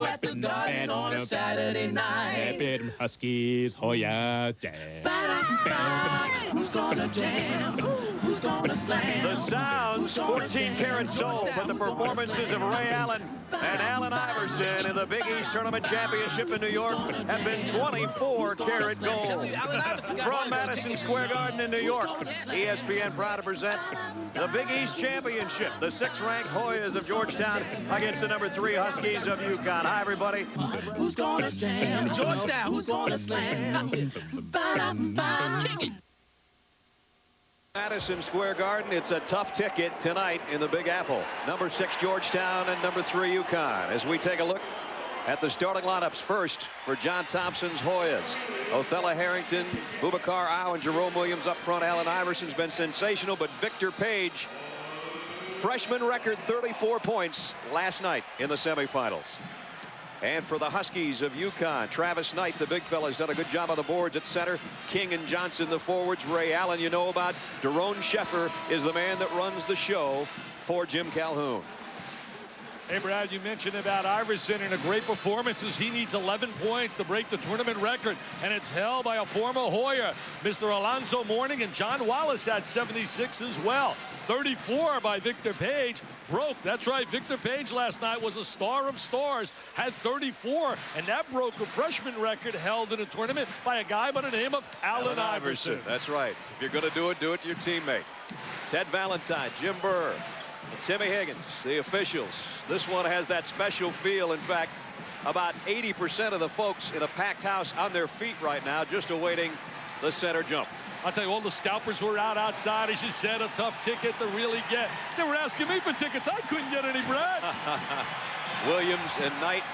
at the Garden on a Saturday night. Huskies, Hoya, Who's gonna jam? Who's gonna slam? The sounds, 14-karat soul, but the performances of Ray Allen and Allen Iverson in the Big East Tournament Championship in New York have been 24-karat gold. From Madison Square Garden in New York, ESPN proud to present the Big East Championship. The 6th-ranked Hoyas of Georgetown against the number 3 Huskies of UConn. Hi, everybody. Who's gonna jam? Georgetown, who's gonna slam? Madison Square Garden, it's a tough ticket tonight in the Big Apple. Number 6 Georgetown and number 3 UConn. As we take a look at the starting lineups, first for John Thompson's Hoyas. Othello Harrington, Boubacar Au, and Jerome Williams up front. Allen Iverson's been sensational, but Victor Page, freshman record 34 points last night in the semifinals. And for the Huskies of UConn, Travis Knight, the big fella, has done a good job on the boards at center. King and Johnson, the forwards. Ray Allen, you know about. Daron Sheffer is the man that runs the show for Jim Calhoun. Hey, Brad, you mentioned about Iverson and a great performances. He needs 11 points to break the tournament record, and it's held by a former Hoya, Mr. Alonzo Mourning, and John Wallace had 76 as well. 34 by Victor Page. Broke. That's right. Victor Page last night was a star of stars, had 34, and that broke a freshman record held in a tournament by a guy by the name of Allen Iverson. That's right. If you're going to do it to your teammate. Ted Valentine, Jim Burr, and Timmy Higgins, the officials. This one has that special feel. In fact, about 80% of the folks in a packed house on their feet right now, just awaiting the center jump. I'll tell you, all the scalpers were outside, as you said, a tough ticket to really get. They were asking me for tickets. I couldn't get any, Brad. Williams and Knight,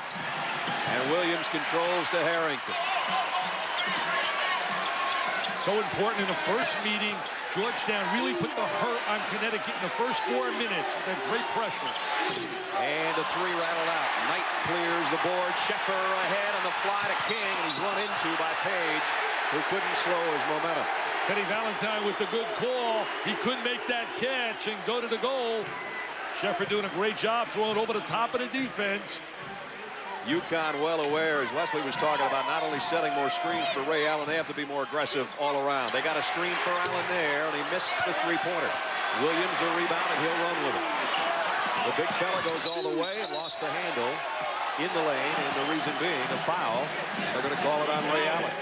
and Williams controls to Harrington. So important in the first meeting. Georgetown really put the hurt on Connecticut in the first 4 minutes. With that great pressure. And a 3 rattled out. Knight clears the board. Sheffer ahead on the fly to King, and he's run into by Page, who couldn't slow his momentum. Teddy Valentine with the good call. He couldn't make that catch and go to the goal. Sheffer doing a great job throwing over the top of the defense. UConn well aware, as Leslie was talking about, not only setting more screens for Ray Allen, they have to be more aggressive all around. They got a screen for Allen there, and he missed the 3-pointer. Williams a rebound, and he'll run with it. The big fella goes all the way and lost the handle in the lane, and the reason being a foul. They're going to call it on Ray Allen.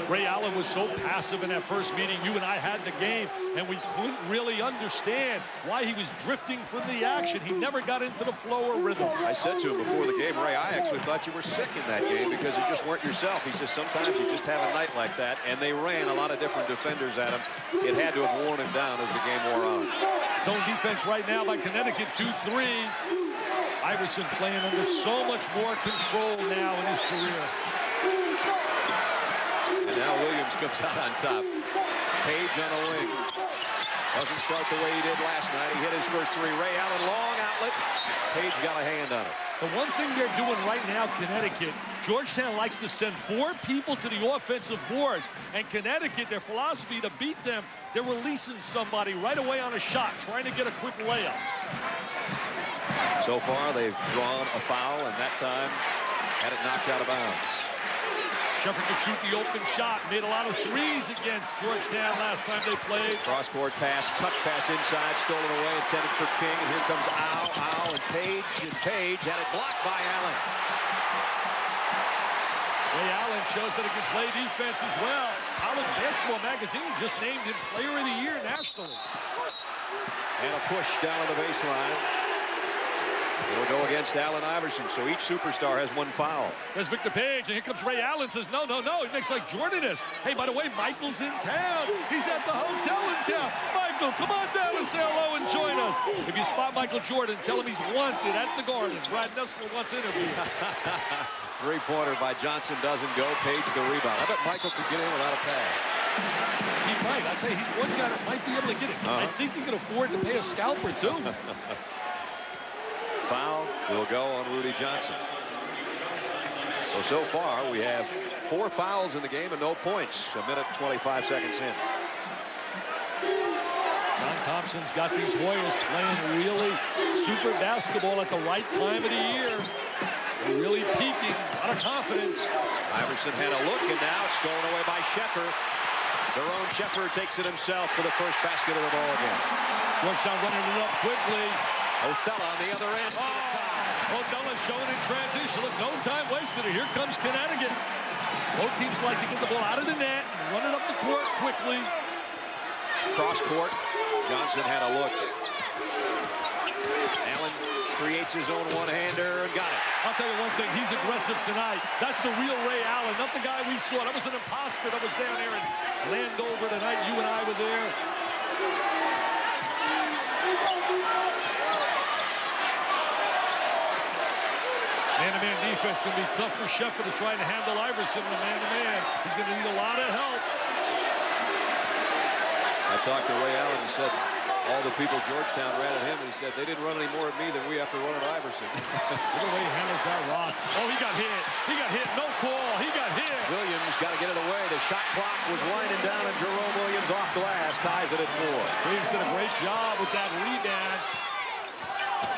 Ray Allen was so passive in that first meeting. You and I had the game, and we couldn't really understand why he was drifting from the action. He never got into the flow or rhythm. I said to him before the game, Ray, I actually thought you were sick in that game because you just weren't yourself. He says sometimes you just have a night like that, and they ran a lot of different defenders at him. It had to have worn him down as the game wore on. Zone defense right now by Connecticut, 2-3. Iverson playing under so much more control now in his career. And now Williams comes out on top. Page on a wing. Doesn't start the way he did last night. He hit his first 3. Ray Allen, long outlet. Page got a hand on it. The one thing they're doing right now, Connecticut, Georgetown likes to send 4 people to the offensive boards. And Connecticut, their philosophy to beat them, they're releasing somebody right away on a shot, trying to get a quick layup. So far, they've drawn a foul, and that time had it knocked out of bounds. Sheffer could shoot the open shot. Made a lot of threes against Georgetown last time they played. Cross-court pass, touch pass inside, stolen away, intended for King. And here comes Au, and Page. And Page had it blocked by Allen. Ray Allen shows that he can play defense as well. College Basketball Magazine just named him Player of the Year nationally. And a push down on the baseline. It'll go against Allen Iverson, so each superstar has 1 foul. There's Victor Page, and here comes Ray Allen, says, no, no, no. He makes like Jordan is. Hey, by the way, Michael's in town. He's at the hotel in town. Michael, come on down and say hello and join us. If you spot Michael Jordan, tell him he's wanted at the Garden. Brad Nessler wants interview. 3-pointer by Johnson doesn't go. Page the rebound. I bet Michael could get in without a pad. He might. I'll tell you, he's one guy that might be able to get it. I think he can afford to pay a scalper, too. Foul will go on Rudy Johnson. So far, we have 4 fouls in the game and no points. 1:25 seconds in. John Thompson's got these Hoyas playing really super basketball at the right time of the year. really peaking. A lot of confidence. Iverson had a look, and now it's stolen away by Sheffer. Their own Sheffer takes it himself for the first basket of the ball game. Georgetown running it up quickly. Othella on the other end. Othella showing in transition. Look, no time wasted. Here comes Connecticut. Both teams like to get the ball out of the net and run it up the court quickly. Cross court. Johnson had a look. Allen creates his own one-hander and got it. I'll tell you one thing, he's aggressive tonight. That's the real Ray Allen, not the guy we saw. That was an imposter that was down there in Landover tonight. You and I were there. Man-to-man defense going to be tough for Sheffer to try and handle Iverson in the man-to-man. He's going to need a lot of help. I talked to Ray Allen and said all the people Georgetown ran at him, and he said they didn't run any more at me than we have to run at Iverson. Look at the way he handles that rock. Oh, he got hit. He got hit. No call. He got hit. Williams got to get it away. The shot clock was winding down, and Jerome Williams off glass ties it at 4. Williams did a great job with that rebound.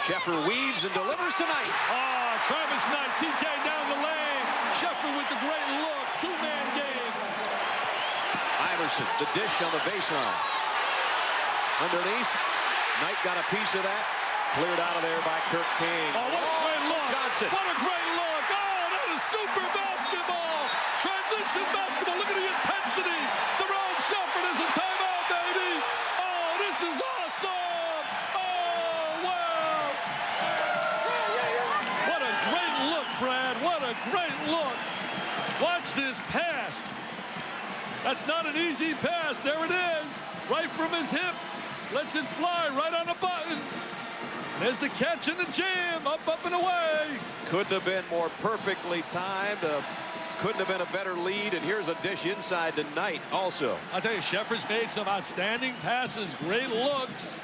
Sheffer weaves and delivers tonight. Oh, Travis Knight, TK down the lane. Sheffer with the great look. Two-man game. Iverson, the dish on the baseline. Underneath, Knight got a piece of that. Cleared out of there by Kirk King. Oh, what a great look. Johnson. What a great look. Oh, that is super basketball. Transition basketball. Look at the intensity. Jerome Sheffer is a timeout, baby. Oh, this is awesome. Oh, wow. What a great look, Brad. What a great look. Watch this pass. That's not an easy pass. There it is. Right from his hip. Lets it fly right on the button. There's the catch and the jam. Up, up, and away. Couldn't have been more perfectly timed. Couldn't have been a better lead. And here's a dish inside to Knight also. I'll tell you, Sheffer's made some outstanding passes. Great looks.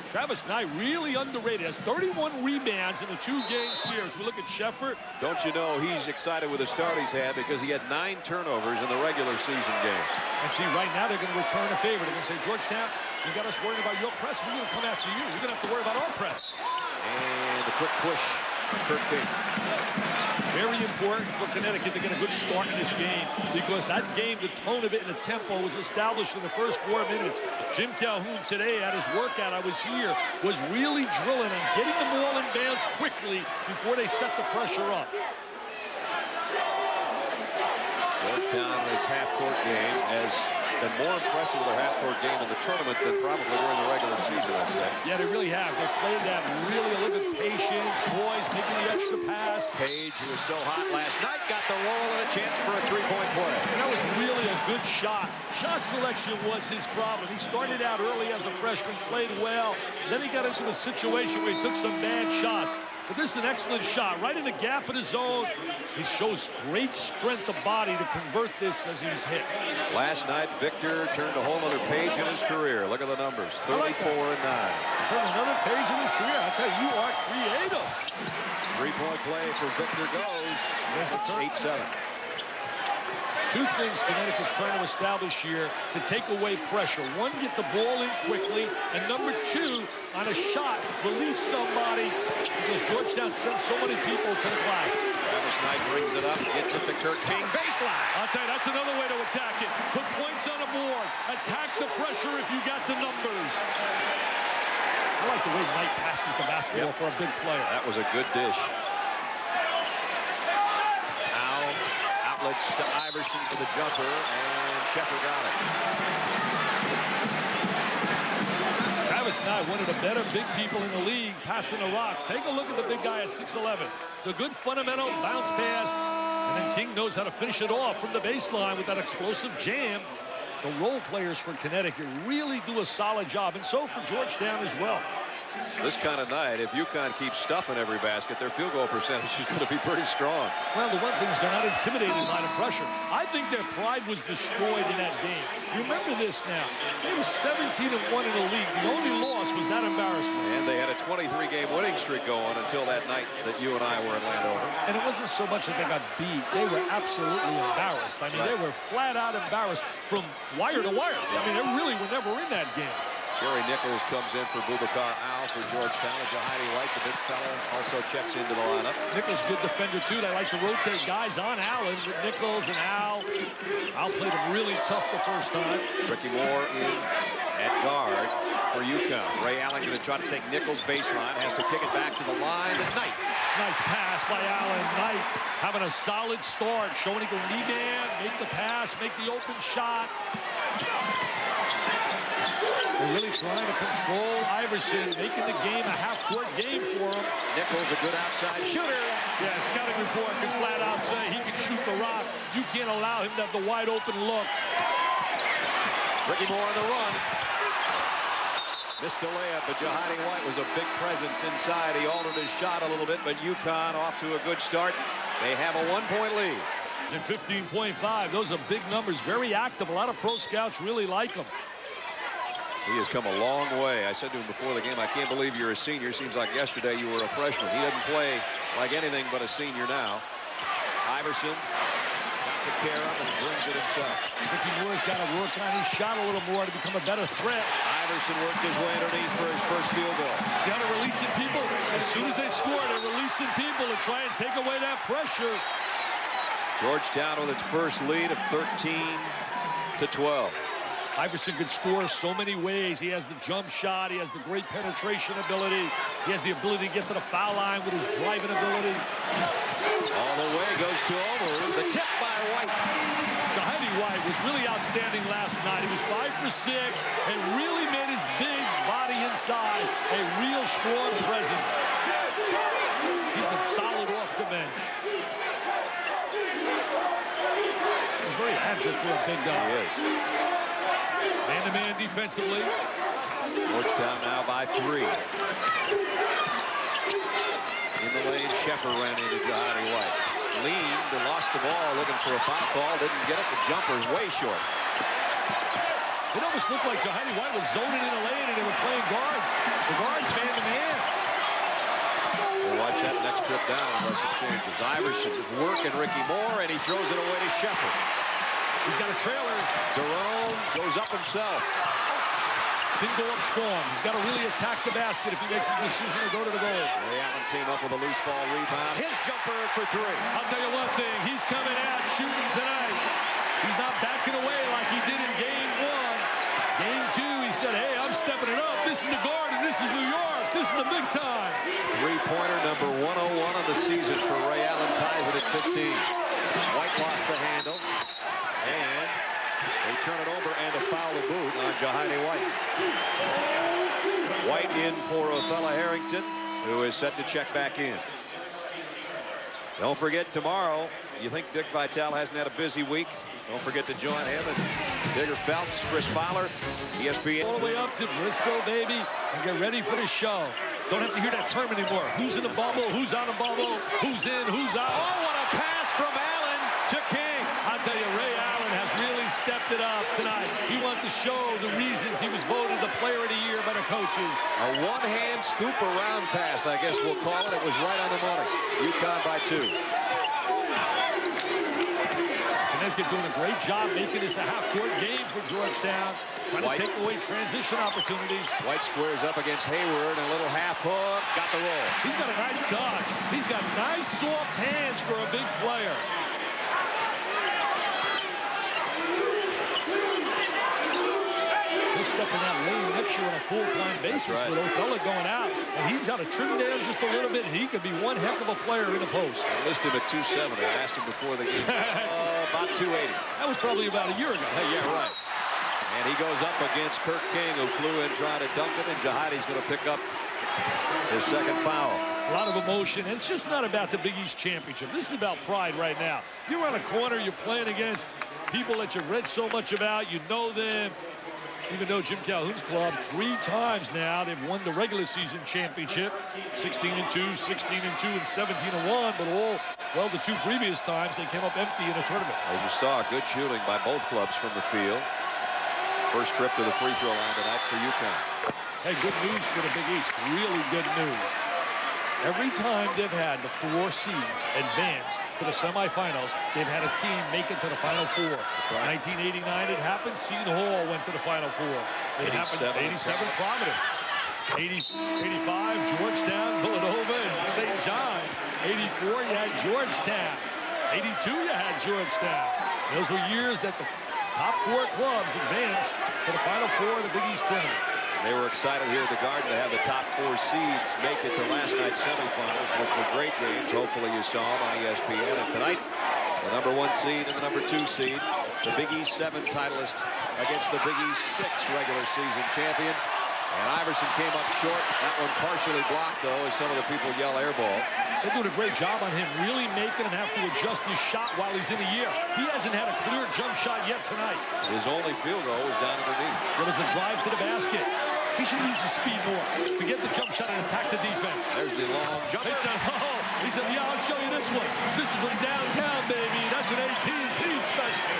Travis Knight really underrated. Has 31 rebounds in the 2-game series. We look at Sheffer. Don't you know he's excited with the start he's had because he had 9 turnovers in the regular season game. And see, right now they're going to return a favor. They're going to say, Georgetown, you got us worried about your press. We're going to come after you. You're going to have to worry about our press. And the quick push from Kirk King. Very important for Connecticut to get a good start in this game because that game, the tone of it and the tempo was established in the first 4 minutes. Jim Calhoun today at his workout, I was here, was really drilling and getting the ball in bounds quickly before they set the pressure up. Georgetown in its half-court game has been more impressive with their half-court game in the tournament than probably during the regular season, I'd say. Yeah, they really have. They played that really a little bit patient. Boys making the extra pass. Page, who was so hot last night, got the roll and a chance for a 3-point play. And that was really a good shot. Shot selection was his problem. He started out early as a freshman, played well. Then he got into a situation where he took some bad shots. But this is an excellent shot, right in the gap of the zone. He shows great strength of body to convert this as he's hit. Last night, Victor turned a whole other page in his career. Look at the numbers, 34 and 9. Turned another page in his career. I tell you, you are creative. 3-point play for Victor goes. It's 8-7. Two things Connecticut's trying to establish here to take away pressure. One, get the ball in quickly, and number 2, on a shot, release somebody because Georgetown sends so many people to the glass. Travis Knight brings it up, gets it to Kirk King, baseline. I'll tell you, that's another way to attack it. Put points on the board. Attack the pressure if you got the numbers. I like the way Knight passes the basketball for a big player. That was a good dish. Outlets to Iverson for the jumper, and Sheffer got it. Travis Knight, one of the better big people in the league, passing the rock. Take a look at the big guy at 6'11". The good fundamental bounce pass, and then King knows how to finish it off from the baseline with that explosive jam. The role players for Connecticut really do a solid job, and so for Georgetown as well. This kind of night, if UConn keeps stuffing every basket, their field goal percentage is going to be pretty strong. Well, the one thing is they're not intimidated by the pressure. I think their pride was destroyed in that game. You remember this now. They were 17-1 in the league. The only loss was that embarrassment. And they had a 23-game winning streak going until that night that you and I were in Landover. And it wasn't so much as they got beat. They were absolutely embarrassed. I mean, they were flat out embarrassed from wire to wire. I mean, they really were never in that game. Gary Nichols comes in for Boubacar Al for Georgetown. And Jahidi White, the big fella, also checks into the lineup. Nichols, good defender, too. They like to rotate guys on Allen with Nichols and Al. Al played him really tough the first time. Ricky Moore in at guard for UConn. Ray Allen going to try to take Nichols baseline. Has to kick it back to the line. And Knight. Nice pass by Allen. Knight having a solid start, showing he can rebound, make the pass, make the open shot. They're really trying to control Iverson, making the game a half-court game for him. Nichols, a good outside shooter. Yeah, scouting report can flat out say he can shoot the rock. You can't allow him to have the wide open look. Ricky Moore on the run. Missed a layup, but Jahidi White was a big presence inside. He altered his shot a little bit, but UConn off to a good start. They have a 1-point lead. And 15.5, those are big numbers, very active. A lot of pro scouts really like him. He has come a long way. I said to him before the game, I can't believe you're a senior. Seems like yesterday you were a freshman. He doesn't play like anything but a senior now. Iverson got to care of and brings it himself. Ricky Moore's got to work on his shot a little more to become a better threat. Iverson worked his way underneath for his first field goal. See how they're releasing people? As soon as they score, they're releasing people to try and take away that pressure. Georgetown with its first lead of 13-12. Iverson could score so many ways. He has the jump shot. He has the great penetration ability. He has the ability to get to the foul line with his driving ability. All the way goes to Omer. The tip by White. Jahidi White was really outstanding last night. He was 5 for 6 and really made his big body inside a real strong presence. He's been solid off the bench. He's very agile for a big guy. He is. Man-to-man defensively. Georgetown now by 3. In the lane, Sheffer ran into Jahidi White. Leaned and lost the ball, looking for a foul call. Didn't get it. The jumper's way short. It almost looked like Jahidi White was zoning in the lane and they were playing guards. The guards man-to-man. We'll watch that next trip down unless it changes. Iverson is working Ricky Moore, and he throws it away to Sheffer. He's got a trailer. Derone goes up himself. Didn't go up strong. He's got to really attack the basket if he makes a decision to go to the goal. Ray Allen came up with a loose ball rebound. His jumper for 3. I'll tell you one thing. He's coming out shooting tonight. He's not backing away like he did in game 1. Game 2, he said, hey, I'm stepping it up. This is the Garden. This is New York. This is the big time. Three-pointer number 101 of the season for Ray Allen. Ties it at 15. White lost the handle. And they turn it over and a foul to boot on Jahidi White. White in for Othella Harrington, who is set to check back in. Don't forget tomorrow, you think Dick Vitale hasn't had a busy week? Don't forget to join him and Digger Phelps, Chris Fowler, ESPN. All the way up to Bristol, baby, and get ready for the show. Don't have to hear that term anymore. Who's in the bubble? Who's out of bubble? Who's in? Who's out? Oh, what a pass from Allen to King. I'll tell you, Ray Allen has really stepped it up tonight. He wants to show the reasons he was voted the player of the year by the coaches. A one-hand scoop around pass, I guess we'll call it. It was right on the money. UConn by 2. Connecticut doing a great job making this a half-court game for Georgetown. Trying to take away transition opportunities. White squares up against Hayward, and a little half hook. Got the roll. He's got a nice touch. He's got nice soft hands for a big player. He'll step in that lane next year on a full-time basis with Othella going out. And he's out of trim down just a little bit. He could be one heck of a player in the post. I listed him at 270. I asked him before the game. About 280. That was probably about a year ago. Hey, yeah, right. And he goes up against Kirk King, who flew in trying to dunk it, and Jahidi's going to pick up his second foul. A lot of emotion, and it's just not about the Big East Championship. This is about pride right now. You're on a corner, you're playing against people that you've read so much about, you know them. Even though Jim Calhoun's club 3 times now, they've won the regular season championship, 16-2, 16-2, and 17-1, but well, the 2 previous times they came up empty in a tournament. As you saw, good shooting by both clubs from the field. First trip to the free throw line tonight for UConn. Hey, good news for the Big East. Really good news. Every time they've had the 4 seeds advance to the semifinals, they've had a team make it to the Final 4. 1989 it happened. Seton Hall went to the Final 4. It happened 87 Providence. 85 Georgetown, Villanova, and St. John. 84 you had Georgetown. 82 you had Georgetown. Those were years that the top 4 clubs advanced to the Final Four of the Big East tournament. They were excited here at the Garden to have the top 4 seeds make it to last night's semifinals, which were great games. Hopefully you saw them on ESPN. And tonight, the number 1 seed and the number 2 seed, the Big East 7 titleist against the Big East 6 regular season champion. And Iverson came up short. That one partially blocked, though, as some of the people yell air ball. They're doing a great job on him, really making him have to adjust his shot while he's in the air. He hasn't had a clear jump shot yet tonight. His only field goal was down underneath. There was a drive to the basket. He should use the speed more to get the jump shot and attack the defense. There's the long jump. He said, yeah, I'll show you this one. This is from downtown, baby. That's an AT&T special.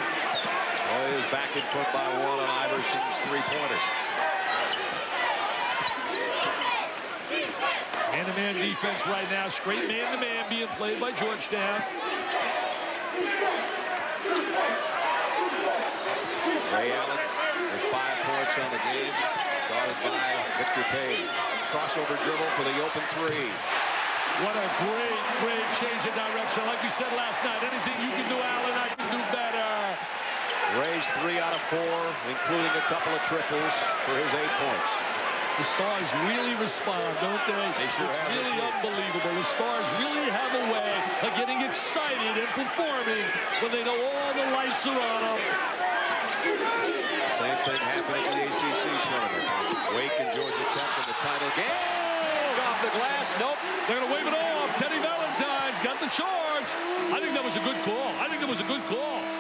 Warriors back in front by 1 on Iverson's three-pointer. Man-to-man defense right now. Straight man-to-man being played by Georgetown. Ray Allen with 5 points on the game. Guarded by Victor Page. Crossover dribble for the open 3. What a great change of direction. Like we said last night, anything you can do, Allen, I can do better. Ray's 3 out of 4, including a couple of triples for his 8 points. The Stars really respond, don't they? They sure it's have. really unbelievable. The Stars really have a way of getting excited and performing when they know all the lights are on them. Same thing happened at the ACC tournament. Wake and Georgia Tech in the title game. Off the glass. Nope. They're going to wave it off. Teddy Valentine's got the charge. I think that was a good call.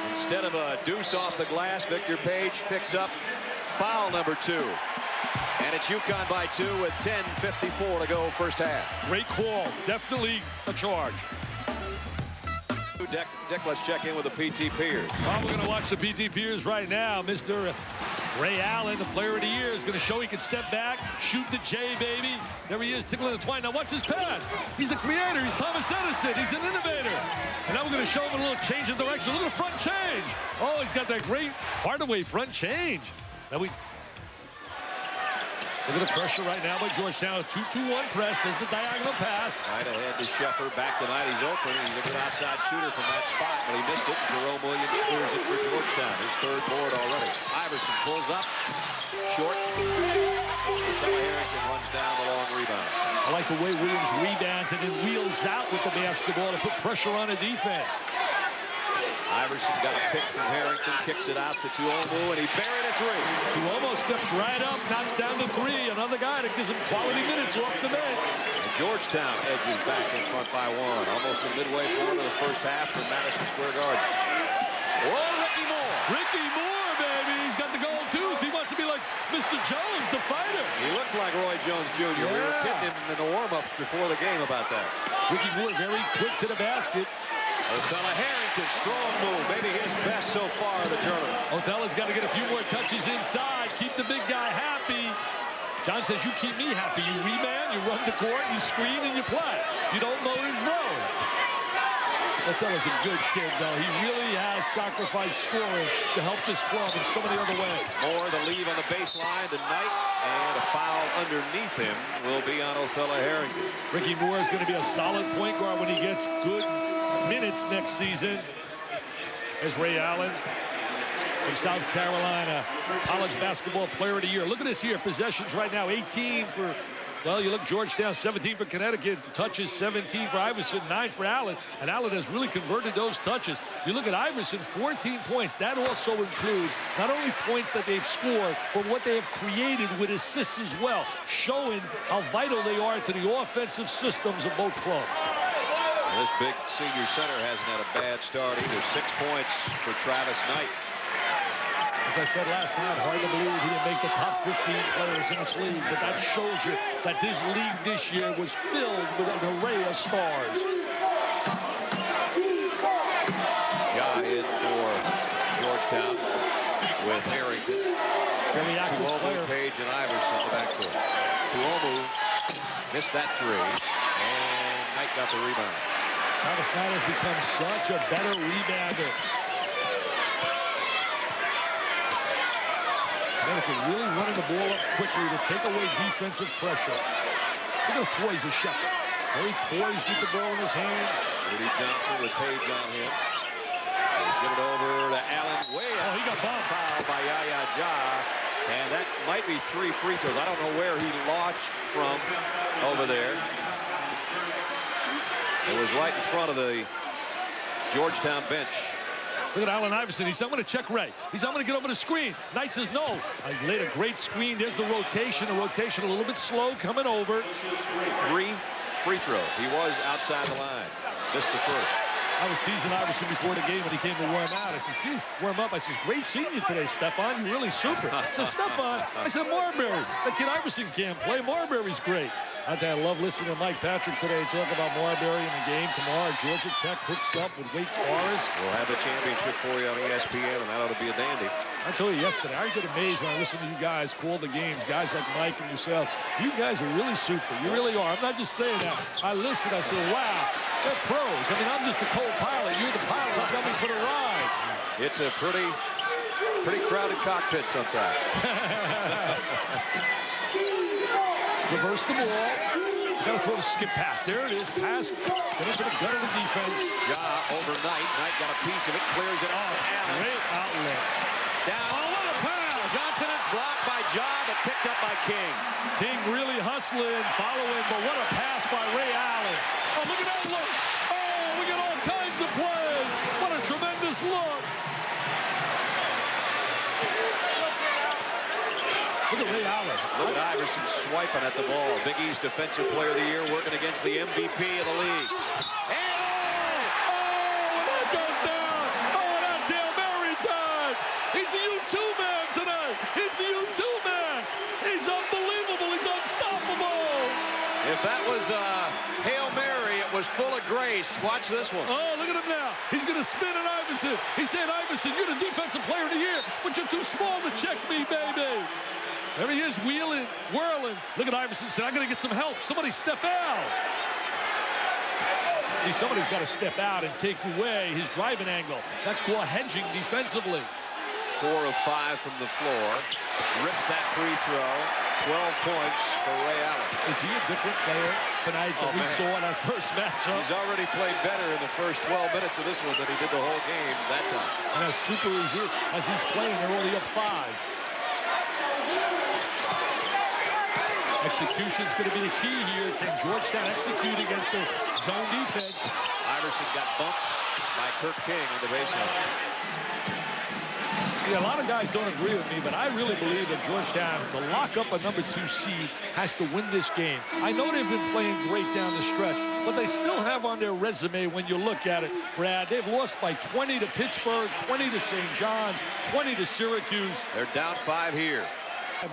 Instead of a deuce off the glass, Victor Page picks up foul number 2. And it's UConn by 2 with 10:54 to go first half. Great call. Definitely a charge. Dick, let's check in with the PT Peers. Probably going to watch the PT Peers right now. Mr. Ray Allen, the player of the year, is going to show he can step back, shoot the J, baby. There he is, tickling the twine. Now watch his pass. He's the creator. He's Thomas Edison. He's an innovator. And now we're going to show him a little change of direction, a little front change. Oh, he's got that great Hardaway front change. Now we look at the pressure right now by Georgetown. A 2-2-1 press. There's the diagonal pass. Right ahead to Sheffer. Back to Knight. He's open. He's a good outside shooter from that spot, but he missed it. Jerome Williams clears it for Georgetown. His 3rd board already. Iverson pulls up. Short. Harrington runs down the long rebound. I like the way Williams rebounds and then wheels out with the basketball to put pressure on a defense. Iverson got a pick from Harrington, kicks it out to Tuomo, and he buried a 3. Tuomo steps right up, knocks down the 3. Another guy that gives him quality minutes off the bench. And Georgetown edges back in front by 1. Almost a midway point of the first half from Madison Square Garden. Oh, Ricky Moore. Ricky Moore, baby. He's got the gold tooth. He wants to be like Mr. Jones, the fighter. He looks like Roy Jones Jr. Yeah. We were kidding him in the warm-ups before the game about that. Ricky Moore very quick to the basket. Othella Harrington, strong move, maybe his best so far of the tournament. Othella's got to get a few more touches inside, keep the big guy happy. John says, you keep me happy. You rebound, you run the court, you screen, and you play. You don't load and roll. Othella's a good kid, though. He really has sacrificed scoring to help this club in so many other ways. Moore, the leave on the baseline tonight, and a foul underneath him will be on Othella Harrington. Ricky Moore is going to be a solid point guard when he gets good minutes next season. As Ray Allen from South Carolina, college basketball player of the year. Look at this here, possessions right now, 18 for, well, you look, Georgetown, 17 for Connecticut, touches 17 for Iverson, 9 for Allen, and Allen has really converted those touches. You look at Iverson, 14 points. That also includes not only points that they've scored, but what they have created with assists as well, showing how vital they are to the offensive systems of both clubs. This big senior center hasn't had a bad start either. 6 points for Travis Knight. As I said last night, hard to believe he didn't make the top 15 players in this league, but that shows you that this league this year was filled with an array of stars. Ja in for Georgetown with Harrington. Very active player. Page and Iverson in the backcourt. Tuomo missed that 3, and Knight got the rebound. Travis Knight has become such a better rebounder. Then if they're really running the ball up quickly to take away defensive pressure. Look at the poise of Shepard. Very poised with the ball in his hands. Woody Johnson with Page on him. Get it over to Allen. Way out. Oh, he got bumped. Foul by Yaya Ja. And that might be 3 free throws. I don't know where he launched from over there. It was right in front of the Georgetown bench. Look at Allen Iverson. He said, I'm going to check Ray. He said, I'm going to get over the screen. Knight says, no. I laid a great screen. There's the rotation. The rotation a little bit slow coming over. 3 free throws. He was outside the lines. Missed the first. I was teasing Iverson before the game when he came to warm out. I said, geez, warm up. I said, great seeing you today, Stephon. You're really super. I said, Stephon. I said, Marbury. That kid Iverson can't play. Marbury's great. I tell you, I love listening to Mike Patrick today talk about Marbury in the game tomorrow. Georgia Tech hooks up with Wake Forest. We'll have the championship for you on ESPN, and that ought to be a dandy. I told you yesterday, I get amazed when I listen to you guys call the games. Guys like Mike and yourself. You guys are really super. You really are. I'm not just saying that. I listen. I say, wow, they're pros. I mean, I'm just a co-pilot. You're the pilot coming for the ride. It's a pretty crowded cockpit sometimes. Reverse the ball. Got to throw the skip pass. There it is. Pass. Get into the gut of the defense. Ja over Knight. Knight got a piece of it. Clears it off. Allen. Great outlet. Down. Oh, what a pass. Johnson is blocked by Ja, but picked up by King. King really hustling, following, but what a pass by Ray Allen. Oh, look at that look. Oh, we got all kinds of plays. What a tremendous look. Look at Ray Allen. Look at Iverson swiping at the ball. Big East Defensive Player of the Year working against the MVP of the league. And when that goes down. Oh, that's Hail Mary time. He's the U2 man tonight. He's the U2 man. He's unbelievable. He's unstoppable. if that was Hail Mary, it was full of grace. Watch this one. Oh, look at him now. He's going to spin at Iverson. He's saying, Iverson, you're the Defensive Player of the Year, but you're too small to check me, baby. There he is, wheeling, whirling. Look at Iverson saying, I got to get some help. Somebody step out. See, somebody's got to step out and take away his driving angle. That's called hedging defensively. 4 of 5 from the floor. Rips that free throw. 12 points for Ray Allen. Is he a different player tonight than we saw in our first matchup? He's already played better in the first 12 minutes of this one than he did the whole game that time. And as super as he's playing, they're only up 5. Execution's going to be the key here. Can Georgetown execute against their zone defense? Iverson got bumped by Kirk King on the baseline. See, a lot of guys don't agree with me, but I really believe that Georgetown, to lock up a number 2 seed, has to win this game. I know they've been playing great down the stretch, but they still have on their resume, when you look at it, Brad, they've lost by 20 to Pittsburgh, 20 to St. John's, 20 to Syracuse. They're down 5 here.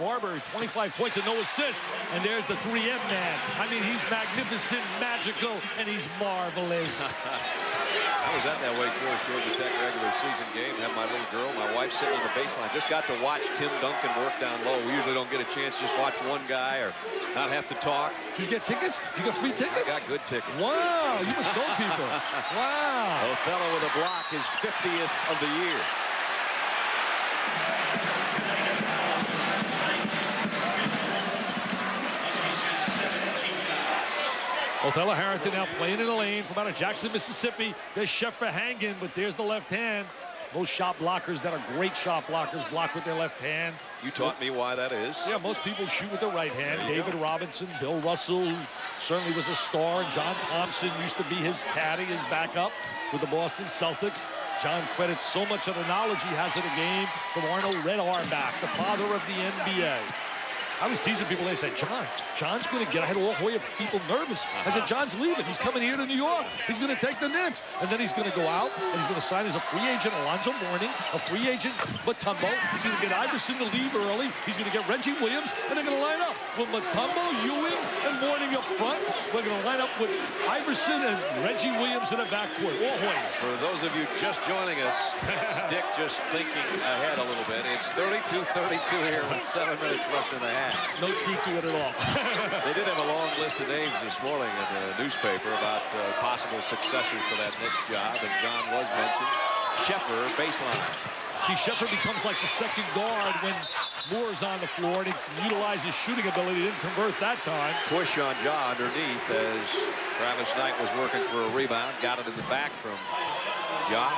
Marbury, 25 points and no assists. And there's the 3M man. I mean, he's magnificent, magical, and he's marvelous. I was at that Wake Forest Georgia Tech regular season game. Had my little girl, my wife, sitting on the baseline. Just got to watch Tim Duncan work down low. We usually don't get a chance to just watch one guy or not have to talk. Did you get tickets? Did you get free tickets? I got good tickets. Wow, you must know people. Wow. Othello with a block, his 50th of the year. Othello Harrington now playing in the lane from out of Jackson, Mississippi. There's Sheffer hanging, but there's the left hand. Most shot blockers that are great shot blockers block with their left hand. You taught me why that is. Yeah, most people shoot with their right hand. David Robinson, Bill Russell, who certainly was a star. John Thompson used to be his caddy, his backup with the Boston Celtics. John credits so much of the knowledge he has of the game from Arnold Red Auerbach, the father of the NBA. I was teasing people. They said, John's going to get ahead of all Hoya people nervous. I said, John's leaving. He's coming here to New York. He's going to take the Knicks. And then he's going to go out, and he's going to sign as a free agent Alonzo Mourning, a free agent Mutombo. He's going to get Iverson to leave early. He's going to get Reggie Williams, and they're going to line up with Mutombo, Ewing, and Mourning up front. We're going to line up with Iverson and Reggie Williams in the backcourt. All Hoyas. For those of you just joining us, Dick just thinking ahead a little bit. It's 32-32 here with 7 minutes left in the half. No truth to it at all. They did have a long list of names this morning in the newspaper about possible successors for that Knicks job, and John was mentioned. Sheffer, baseline. See, Shepard becomes like the second guard when Moore's on the floor, and he can utilize his shooting ability. Didn't convert that time. Push on Ja underneath as Travis Knight was working for a rebound. Got it in the back from Ja.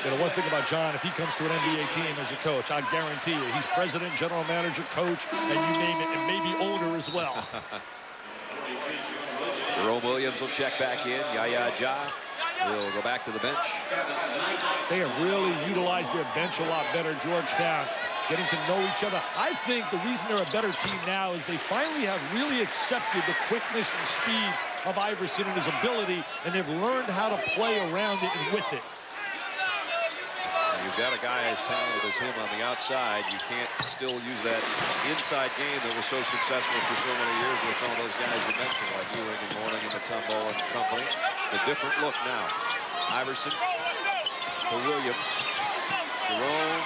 You know, one thing about John, if he comes to an NBA team as a coach, I guarantee you, he's president, general manager, coach, and you name it, and maybe owner as well. Jerome Williams will check back in. Yaya Ja will go back to the bench. They have really utilized their bench a lot better, Georgetown, getting to know each other. I think the reason they're a better team now is they finally have really accepted the quickness and speed of Iverson and his ability, and they've learned how to play around it and with it. You've got a guy as talented as him on the outside. You can't still use that inside game that was so successful for so many years with some of those guys you mentioned, like Ewing and Mourning and Mutombo and company. It's a different look now. Iverson to Williams. Jerome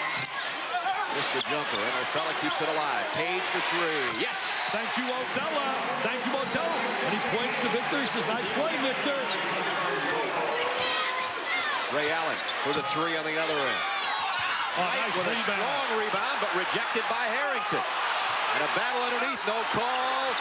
missed the jumper, and Arfella keeps it alive. Page for three. Yes! Thank you, Otella. Thank you, Otella. And he points to Victor. He says, nice play, Victor. Ray Allen for the three on the other end. Nice with rebound. a strong rebound, but rejected by Harrington. And a battle underneath, no call.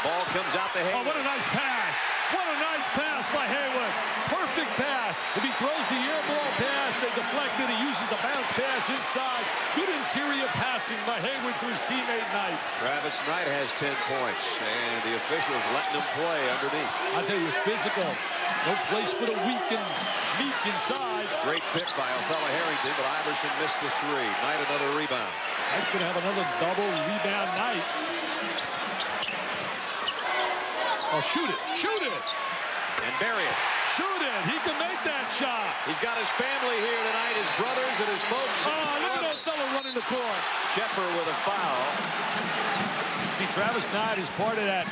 Ball comes out to Haywood. Oh, what a nice pass. What a nice pass by Haywood. Perfect pass. If he throws the air ball pass, they deflect it. He uses the bounce pass inside. Good interior passing by Haywood to his teammate Knight. Travis Knight has 10 points, and the officials letting him play underneath. I'll tell you, physical. No place for the weak and meek inside. Great pick by Othello Harrington, but Iverson missed the three. Knight another rebound. Knight's going to have another double rebound night. Oh, shoot it. Shoot it. And bury it. Shoot it. He can make that shot. He's got his family here tonight, his brothers and his folks. Oh, look at Othello running the court. Shepard with a foul. See, Travis Knight is part of that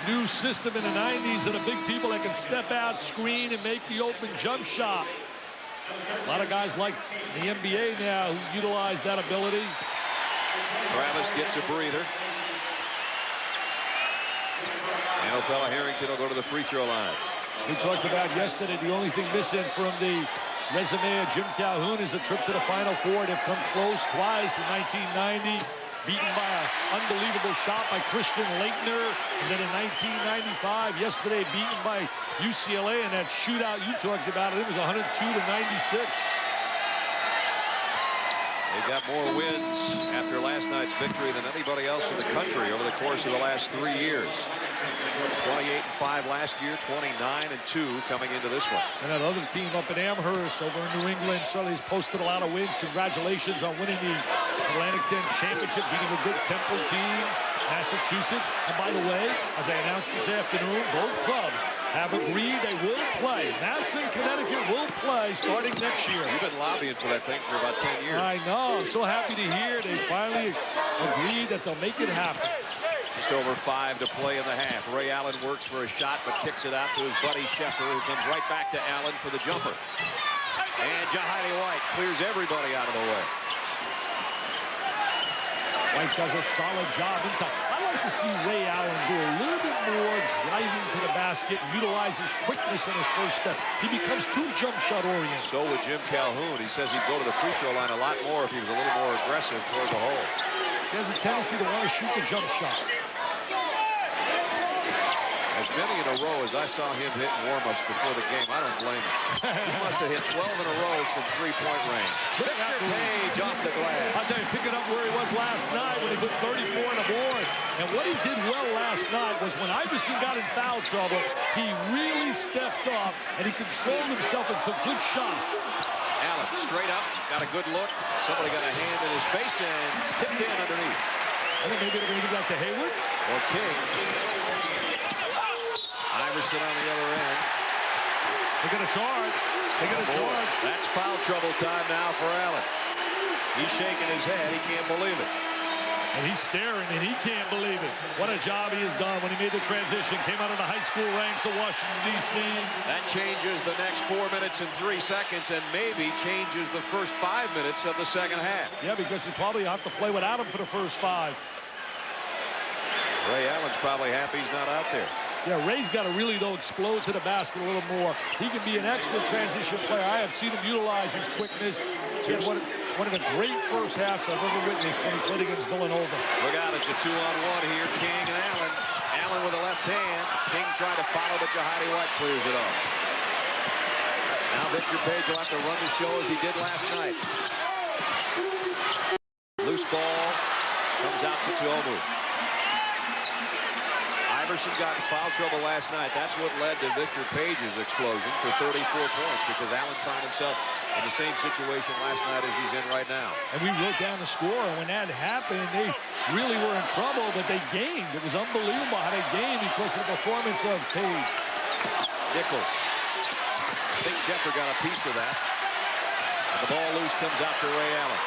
new system in the 90s of the big people that can step out, screen, and make the open jump shot. A lot of guys like the NBA now who utilize that ability. Travis gets a breather. And Othello Harrington will go to the free throw line. We talked about yesterday, the only thing missing from the resume of Jim Calhoun is a trip to the Final Four. They've come close twice in 1990. Beaten by an unbelievable shot by Christian Laettner. And then in 1995, yesterday, beaten by UCLA in that shootout you talked about. It was 102-96. They've got more wins after last night's victory than anybody else in the country over the course of the last 3 years. 28-5 last year, 29-2 coming into this one. And that other team up in Amherst over in New England certainly has posted a lot of wins. Congratulations on winning the Atlantic 10 championship, beating a good Temple team, Massachusetts. And by the way, as I announced this afternoon, both clubs have agreed they will play. Mass and Connecticut will play starting next year. You've been lobbying for that thing for about 10 years. I know. I'm so happy to hear they finally agreed that they'll make it happen. Just over 5 to play in the half. Ray Allen works for a shot, but kicks it out to his buddy Shepard, who comes right back to Allen for the jumper. And Jahidi White clears everybody out of the way. White does a solid job inside. I like to see Ray Allen do a little bit more driving to the basket, utilize his quickness in his first step. He becomes too jump shot oriented. So would Jim Calhoun. He says he'd go to the free throw line a lot more if he was a little more aggressive toward the hole. He has a tendency to want to shoot the jump shot. As many in a row as I saw him hit in warm-ups before the game, I don't blame him. He must have hit 12 in a row from three-point range. Victor Page off the glass. I'll tell you, picking up where he was last night when he put 34 on the board. And what he did well last night was when Iverson got in foul trouble, he really stepped up and he controlled himself and took good shots. Allen straight up, got a good look. Somebody got a hand in his face and it's tipped in underneath. I think maybe they're going to give that to Hayward. Or King. Iverson on the other end. They're going to charge. They're going to charge. That's foul trouble time now for Allen. He's shaking his head. He can't believe it. And he's staring, and he can't believe it. What a job he has done when he made the transition. Came out of the high school ranks of Washington, D.C. That changes the next 4 minutes and 3 seconds and maybe changes the first 5 minutes of the second half. Yeah, because he probably have to play without him for the first 5. Ray Allen's probably happy he's not out there. Yeah, Ray's got to really, though, explode to the basket a little more. He can be an excellent transition player. I have seen him utilize his quickness. He had one of the great first halves I've ever witnessed when he played against Villanova. Look out, it's a 2-on-1 here. King and Allen. Allen with the left hand. King tried to follow, but Jahidi White clears it off. Now Victor Page will have to run the show as he did last night. Loose ball comes out to Tuomu. Iverson got in foul trouble last night. That's what led to Victor Page's explosion for 34 points, because Allen found himself in the same situation last night as he's in right now. And we wrote down the score, and when that happened, they really were in trouble, but they gained. It was unbelievable how they gained because of the performance of Page. Nichols. I think Sheffer got a piece of that. And the ball loose comes out to Ray Allen.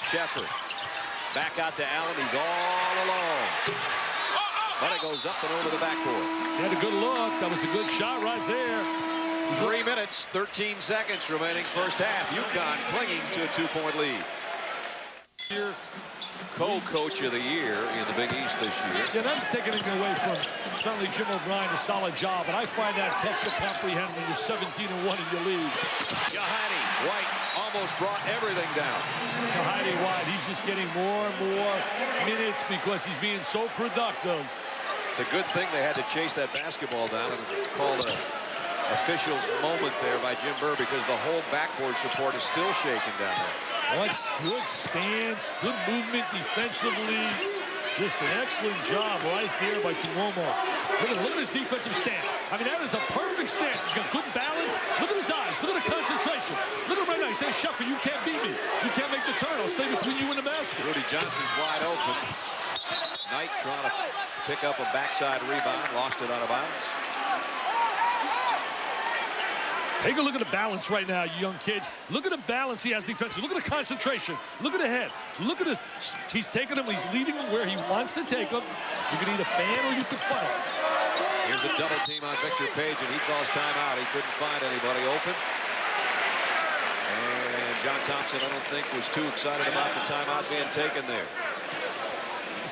Sheffer. Back out to Allen. He's all alone. But it goes up and over the backboard. He had a good look. That was a good shot right there. 3 minutes, 13 seconds remaining first half. UConn clinging to a 2-point lead. Here, Co-coach of the year in the Big East this year. yeah, that's taking anything away from certainly Jim O'Brien, a solid job, but I find that tough to comprehend when you're 17-1 in your league. Jahidi White almost brought everything down. Jahidi White, he's just getting more and more minutes because he's being so productive. It's a good thing they had to chase that basketball down and called an official's moment there by Jim Burr, because the whole backboard support is still shaking down there. What good stance, good movement defensively. Just an excellent job right there by Tuomo. Look at his defensive stance. I mean, that is a perfect stance. He's got good balance. Look at his eyes. Look at the concentration. Look at him right now. He says, Sheffer, you can't beat me. You can't make the turn. I'll stay between you and the basket. Rudy Johnson's wide open. Knight trying to pick up a backside rebound. Lost it out of bounds. Take a look at the balance right now, you young kids. Look at the balance he has defensively. Look at the concentration. Look at the head. Look at it. He's taking him. He's leading him where he wants to take him. You can either fan or you can fight. Here's a double team on Victor Page, and he calls timeout. He couldn't find anybody open. And John Thompson, I don't think, was too excited about the timeout being taken there.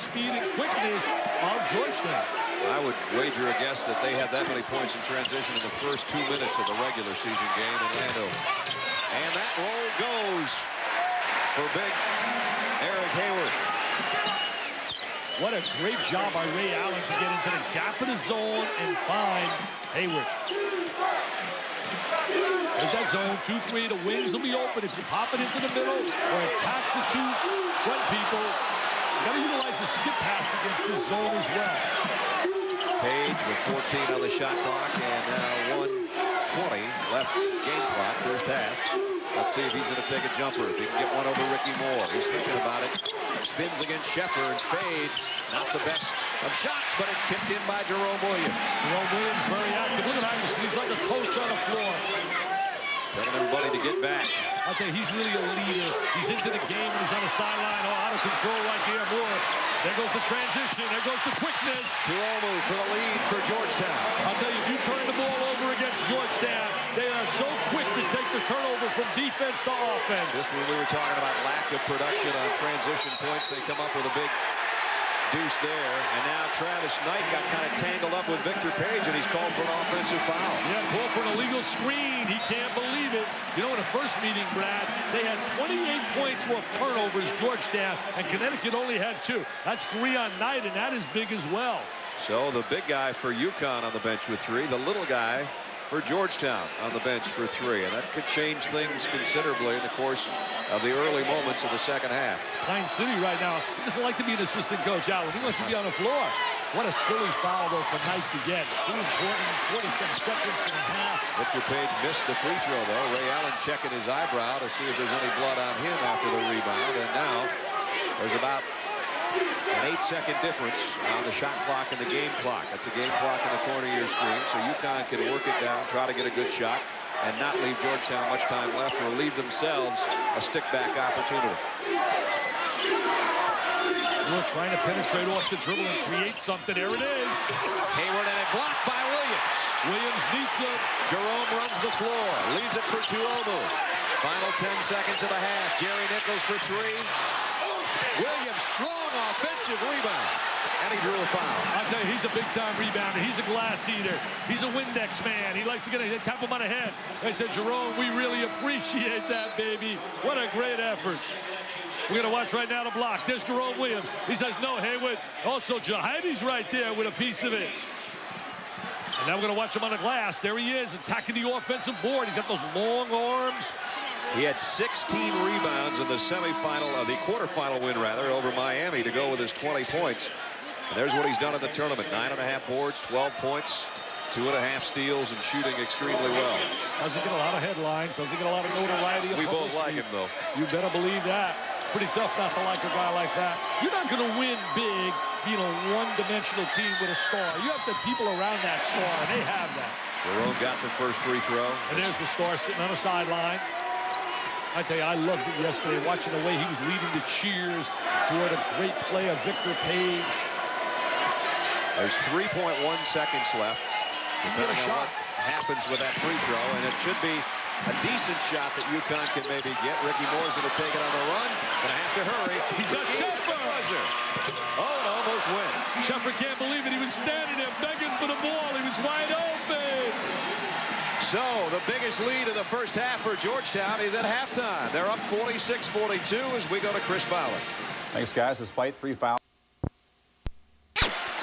Speed and quickness of Georgetown. I would wager a guess that they had that many points in transition in the first 2 minutes of the regular season game in Landover. And that roll goes for big Eric Hayward. What a great job by Ray Allen to get into the gap of the zone and find Hayward. There's that zone, 2-3. The wings will be open. If you pop it into the middle or attack the two front people, you got to utilize the skip pass against this zone as well. Page with 14 on the shot clock, and now 1:20 left game clock, first half. Let's see if he's going to take a jumper. If he can get one over Ricky Moore. He's thinking about it. Spins against Sheffer and fades. Not the best of shots, but it's tipped in by Jerome Williams. Jerome Williams very active. Look at Iverson. He's like a coach on the floor. Telling everybody to get back. I'll tell you, he's really a leader. He's into the game and he's on the sideline. Oh, out of control right there. Moore. There goes the transition. There goes the quickness. Tuomu for the lead for Georgetown. I'll tell you, if you turn the ball over against Georgetown, they are so quick to take the turnover from defense to offense. Just when we were talking about lack of production on transition points, they come up with a big deuce there. And now Travis Knight got kind of tangled up with Victor Page, and he's called for an offensive foul. Yeah, called for an illegal screen. He can't believe it. You know, in the first meeting, Brad, they had 28 points worth of turnovers, Georgetown, and Connecticut only had 2. That's 3 on Knight, and that is big as well. So the big guy for UConn on the bench with 3, the little guy for Georgetown on the bench for 3, and that could change things considerably in the course of the early moments of the second half. Pine City right now, he doesn't like to be an assistant coach, Allen. He wants to be on the floor. What a silly foul, though, for Knight to get. Too important, 47 seconds and a half. Victor Page missed the free throw, though. Ray Allen checking his eyebrow to see if there's any blood on him after the rebound, and now there's about an 8-second difference on the shot clock and the game clock. That's a game clock in the corner of your screen, so UConn can work it down, try to get a good shot, and not leave Georgetown much time left, or leave themselves a stick-back opportunity. We're trying to penetrate off the dribble and create something. There it is. Hayward, and it blocked by Williams. Williams beats him. Jerome runs the floor, leaves it for Tuomu. Final 10 seconds of the half. Jerry Nichols for 3. Williams, strong offensive rebound. And he drew a foul. I'll tell you, he's a big-time rebounder. He's a glass eater. He's a Windex man. He likes to get a tap him on the head. I said, Jerome, we really appreciate that, baby. What a great effort. We're going to watch right now the block. There's Jerome Williams. He says, no, Haywood. Also, Jahidi's right there with a piece of it. And now we're going to watch him on the glass. There he is, attacking the offensive board. He's got those long arms. He had 16 rebounds in the semifinal, the quarterfinal win, rather, over Miami to go with his 20 points. And there's what he's done in the tournament. 9.5 boards, 12 points, 2.5 steals, and shooting extremely well. Doesn't get a lot of headlines. Doesn't get a lot of notoriety. We both like him, though. You better believe that. Pretty tough not to like a guy like that. You're not going to win big being a one-dimensional team with a star. You have the people around that star, and they have that. Jerome got the first free throw. And there's the star sitting on the sideline. I tell you, I loved it yesterday, watching the way he was leading the cheers toward a great play of Victor Page. There's 3.1 seconds left. Depending on what happens with that free throw, and it should be a decent shot that UConn can maybe get. Ricky Moore's going to take it on the run. Going to have to hurry. He's got Sheffer. Oh, it almost went. Sheffer can't believe it. He was standing there begging for the ball. He was wide open. So the biggest lead in the first half for Georgetown is at halftime. They're up 46-42 as we go to Chris Fowler. Thanks, guys. Despite 3 fouls.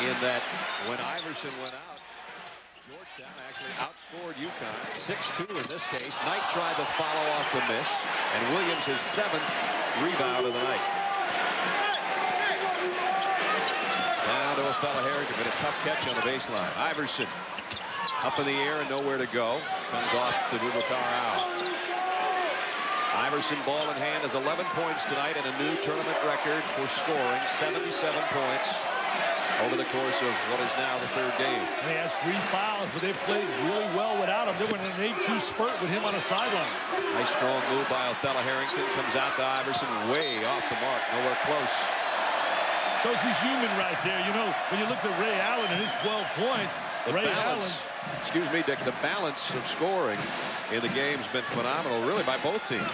In that, when Iverson went out, Georgetown actually outscored UConn 6-2 in this case. Knight tried to follow off the miss, and Williams his 7th rebound of the night. Down to a fella Harrington, but a tough catch on the baseline. Iverson up in the air and nowhere to go. Comes off to Boubacar Al. Iverson, ball in hand, has 11 points tonight and a new tournament record for scoring, 77 points over the course of what is now the 3rd game. And he has 3 fouls, but they've played really well without him. They went in an 8-2 spurt with him on the sideline. Nice strong move by Othello Harrington. Comes out to Iverson, way off the mark, nowhere close. Shows he's human right there. You know, when you look at Ray Allen and his 12 points, Ray Allen. Excuse me, Dick, the balance of scoring in the game's been phenomenal, really, by both teams.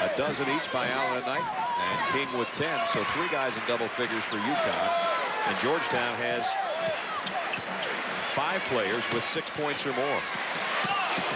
A dozen each by Allen and Knight, and King with 10, so 3 guys in double figures for UConn. And Georgetown has 5 players with 6 points or more.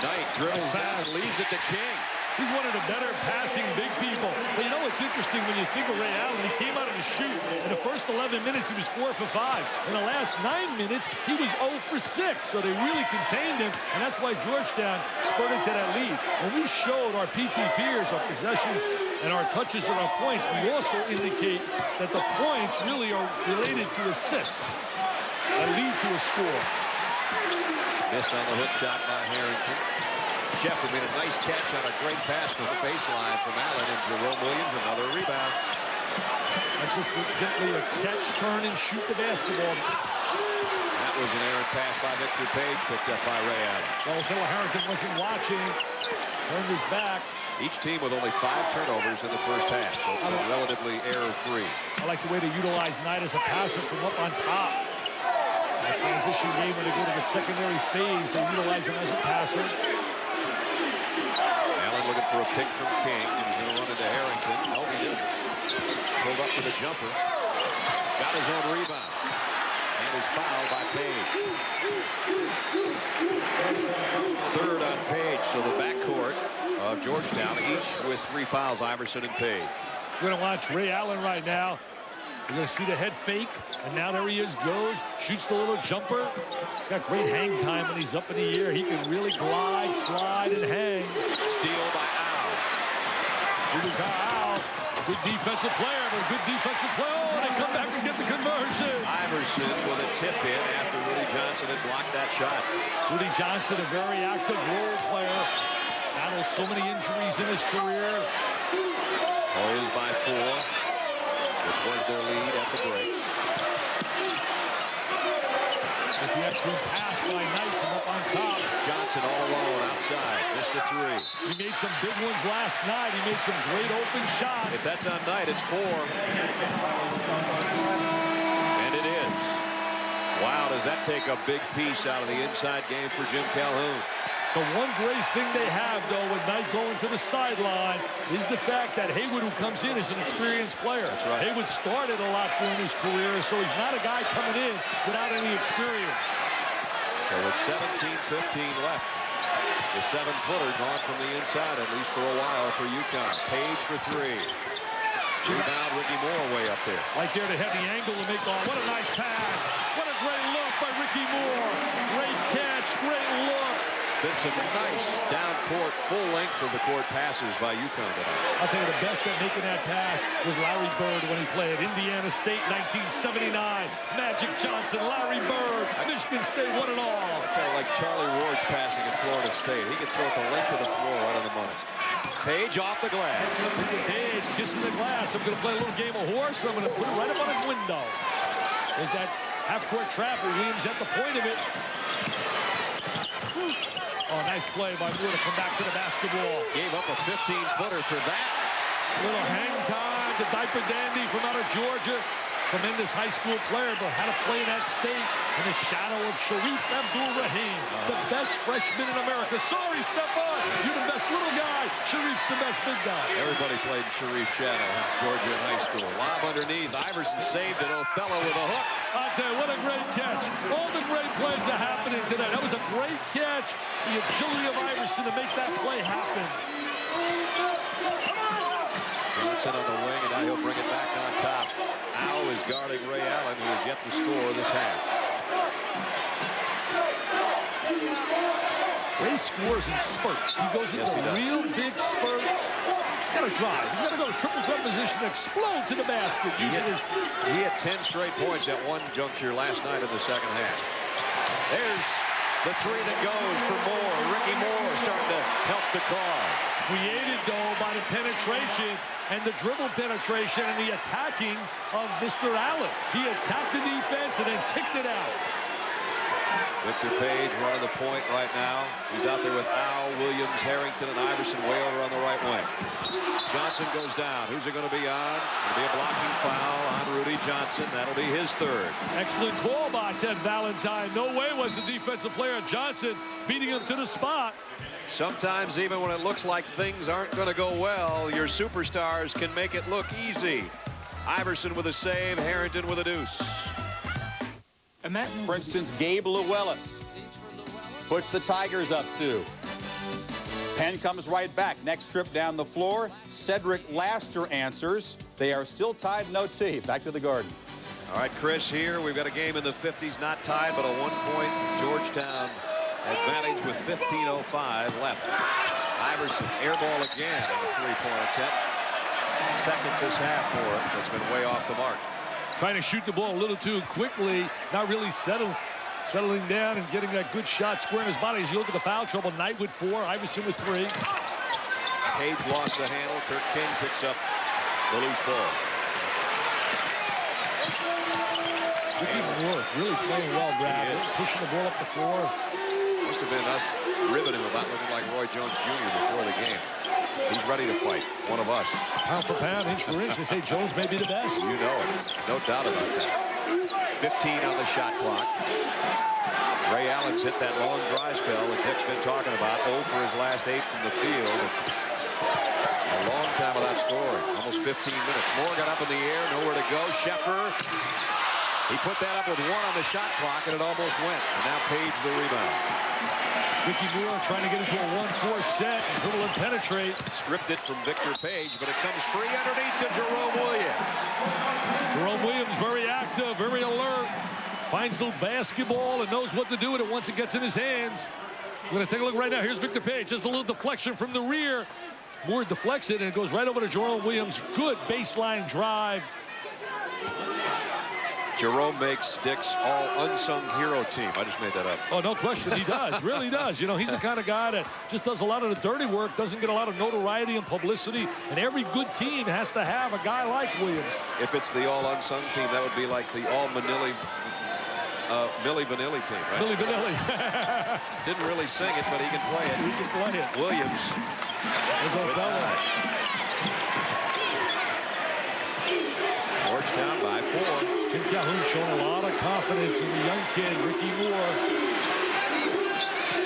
Knight dribbles down and leaves it to King. He's one of the better passing big people. But you know, it's interesting when you think of Ray Allen. He came out of the shoot. In the first 11 minutes, he was 4 for 5. In the last 9 minutes, he was 0 for 6. So they really contained him, and that's why Georgetown spurted to that lead. When we showed our PT peers our possession and our touches and our points, we also indicate that the points really are related to assists that lead to a score. Miss on the hook shot by Harrington. Sheffer made a nice catch on a great pass from the baseline from Allen, and Jerome Williams another rebound. That's just simply a catch, turn, and shoot the basketball. That was an errant pass by Victor Page, picked up by Ray Allen. Well, Phil Harrington wasn't watching, turned his back. Each team with only 5 turnovers in the first half, so it's been relatively error-free. I like the way they utilize Knight as a passer from up on top. In the transition game, when they go to the secondary phase, they utilize him as a passer. Looking for a pick from King, and he's going to run into Harrington. No, he didn't. Pulled up to the jumper. Got his own rebound. And is fouled by Page. 3rd on Page, so the backcourt of Georgetown, each with 3 fouls, Iverson and Page. We're going to watch Ray Allen right now. You're going to see the head fake, and now there he is, goes, shoots the little jumper. He's got great hang time when he's up in the air. He can really glide, slide, and hang. Steal by Al. Al, good defensive player, but a good defensive play. Oh, they come back and get the conversion. Iverson with a tip in after Rudy Johnson had blocked that shot. Rudy Johnson, a very active role player. Battled so many injuries in his career. Warriors by 4. Which was their lead at the break. With the excellent pass by Knight from up on top. Johnson all alone outside. Missed the 3. He made some big ones last night. He made some great open shots. If that's on Knight, it's 4. And it is. Wow, does that take a big piece out of the inside game for Jim Calhoun. The one great thing they have, though, with Knight going to the sideline is the fact that Haywood, who comes in, is an experienced player. That's right. Haywood started a lot during his career, so he's not a guy coming in without any experience. So with 17:15 left, the 7-footer gone from the inside, at least for a while, for UConn. Page for three. Rebound, Ricky Moore way up there. Right there to have the angle to make on. What a nice pass. What a great look by Ricky Moore. Great catch, great look. Been some nice down court, full length of the court passes by UConn tonight. I'll tell you, the best at making that pass was Larry Bird when he played Indiana State 1979. Magic Johnson, Larry Bird, Michigan State won it all. Kind of like Charlie Ward's passing at Florida State. He can throw it the length of the floor right on the money. Page off the glass. Page kissing the glass. I'm going to play a little game of horse. I'm going to put it right up on his window. There's that half-court trap. Williams at the point of it. Oh, nice play by Moore to come back to the basketball. Gave up a 15-footer for that. A little hang time. The diaper dandy from out of Georgia. Tremendous high school player, but had to play in that state in the shadow of Sharif Abdul-Rahim, the best freshman in America. Sorry, Stephon, you're the best little guy. Sharif's the best big guy. Everybody played in Sharif's shadow in Georgia in high school. Lob underneath. Iverson saved it. Othello with a hook. I'll tell you, what a great catch. All the great plays are happening today. That was a great catch. The agility of Iverson to make that play happen. Johnson on the wing, and now he'll bring it back on top. Al is guarding Ray Allen, who has yet to score this half. Ray scores in spurts. He goes into real big spurts. He's got to drive. He's got to go to triple threat position and explode to the basket. He hit 10 straight points at one juncture last night in the second half. There's the three that goes for Moore. Ricky Moore starting to help the cause. Created, though, by the penetration and the dribble penetration and the attacking of Mr. Allen. He attacked the defense and then kicked it out. Victor Page running the point right now. He's out there with Al, Williams, Harrington, and Iverson way over on the right wing. Johnson goes down. Who's it going to be on? It'll be a blocking foul on Rudy Johnson. That'll be his third. Excellent call by Ted Valentine. No way was the defensive player Johnson beating him to the spot. Sometimes even when it looks like things aren't going to go well, your superstars can make it look easy. Iverson with a save, Harrington with a deuce. Princeton's Gabe Llewellyn puts the Tigers up 2. Penn comes right back. Next trip down the floor, Cedric Laster answers. They are still tied, no T. Back to the Garden. All right, Chris, here we've got a game in the 50s, not tied, but a 1-point Georgetown advantage with 15:05 left. Iverson, air ball again on the three-point attempt. Second this half for him. That's been way off the mark. Trying to shoot the ball a little too quickly, not really settling down and getting that good shot square in his body. As you look at the foul trouble, Knight with 4, Iverson with 3. Page lost the handle. Kirk King picks up the loose ball. Ricky Moore really playing well, Brad. Pushing the ball up the floor. Must have been us ribbing him about looking like Roy Jones Jr. before the game. He's ready to fight. One of us. Pound for pound, inch for inch. They say Jones may be the best. You know it. No doubt about that. 15 on the shot clock. Ray Allen's hit that long dry spell that Dick's been talking about. 0 for his last 8 from the field. A long time without scoring. Almost 15 minutes. Moore got up in the air. Nowhere to go. Sheffer. He put that up with 1 on the shot clock, and it almost went. And now Page the rebound. Ricky Moore trying to get into a 1-4 set and dribble and penetrate. Stripped it from Victor Page, but it comes free underneath to Jerome Williams. Jerome Williams very active, very alert. Finds the basketball and knows what to do with it once it gets in his hands. We're going to take a look right now. Here's Victor Page. Just a little deflection from the rear. Moore deflects it, and it goes right over to Jerome Williams. Good baseline drive. Jerome makes Dick's all-unsung hero team. I just made that up. Oh, no question. He does. Really does. You know, he's the kind of guy that just does a lot of the dirty work, doesn't get a lot of notoriety and publicity, and every good team has to have a guy like Williams. If it's the all-unsung team, that would be like the all-Milli Vanilli team, right? Milli Vanilli. Didn't really sing it, but he can play it. He can play it. Williams. Georgetown by 4. Jim Calhoun showing a lot of confidence in the young kid, Ricky Moore.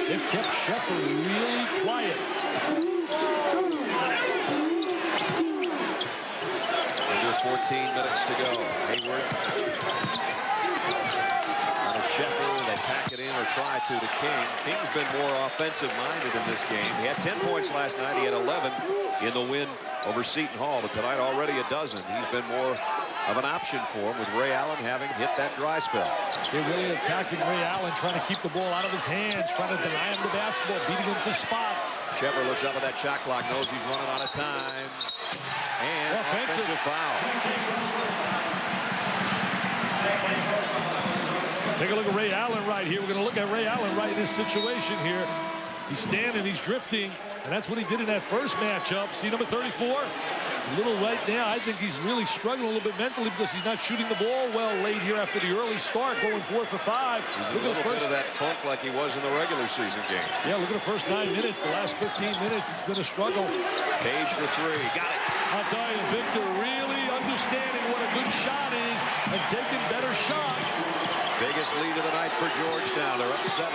They've kept Sheffer really quiet. Under 14 minutes to go. Hayward. On a Sheffer, they pack it in or try to King. King's been more offensive-minded in this game. He had 10 points last night. He had 11 in the win over Seton Hall, but tonight already a dozen. He's been more of an option for him, with Ray Allen having hit that dry spell. They're really attacking Ray Allen, trying to keep the ball out of his hands, trying to deny him the basketball, beating him to spots. Sheffer looks up at that shot clock, knows he's running out of time. And offensive foul. Take a look at Ray Allen right here. We're going to look at Ray Allen right in this situation here. He's standing, he's drifting, and that's what he did in that first matchup. See number 34? A little right now. I think he's really struggling a little bit mentally because he's not shooting the ball well late here after the early start, going 4 for 5. He's a little bit of that funk like he was in the regular season game. Yeah, look at the first 9 minutes. The last 15 minutes, it's been a struggle. Page for 3. Got it. I'll tell you, Victor really understanding what a good shot is and taking better shots. Biggest lead of the night for Georgetown. They're up 7.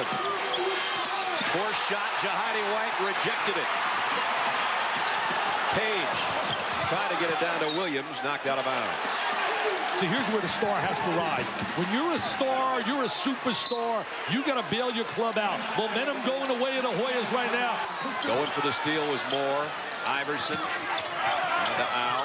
Forced shot, Jahidi White rejected it. Page trying to get it down to Williams, knocked out of bounds. See, here's where the star has to rise. When you're a star, you're a superstar, you got to bail your club out. Momentum going away at the Hoyas right now. Going for the steal was Moore. Iverson. And to Al.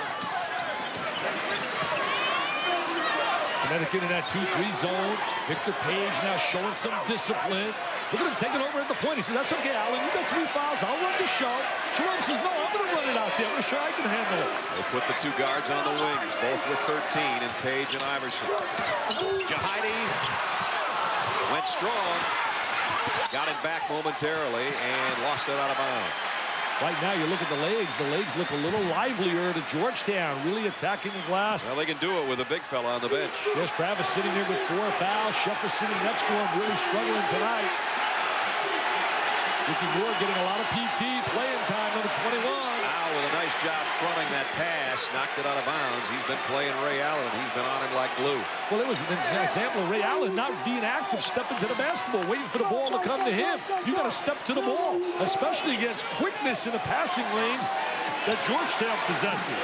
Connecticut in that 2-3 zone. Victor Page now showing some discipline. Look at him taking over at the point. He says, that's okay, Allen. You got 3 fouls. I'll run the show. Jerome says, no, I'm going to run it out there. I'm sure I can handle it. They put the 2 guards on the wings, both with 13, in Page and Iverson. Jahidi went strong. Got it back momentarily and lost it out of bounds. Right now, you look at the legs. The legs look a little livelier to Georgetown, really attacking the glass. Well, they can do it with a big fella on the bench. Yes, Travis sitting there with 4 fouls. Sheffer sitting next to him, really struggling tonight. Ricky Moore getting a lot of PT, playing time, number 21. Al with a nice job fronting that pass, knocked it out of bounds. He's been playing Ray Allen. He's been on him like glue. Well, it was an example of Ray Allen not being active, stepping to the basketball, waiting for the ball to come to him. You got to step to the ball, especially against quickness in the passing lanes that Georgetown possesses.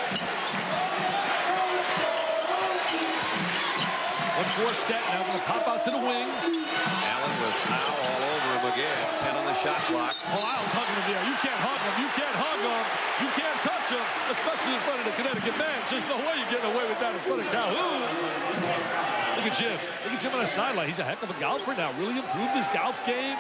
1-4 set, now going to pop out to the wings. Allen with Al all over him again. 10 on the shot clock. Oh, Al's hugging him there. You can't hug him. You can't hug him. You can't touch him, especially in front of the Connecticut bench. There's no way you're getting away with that in front of Calhoun. Look at Jim. Look at Jim on the sideline. He's a heck of a golfer now. Really improved his golf game.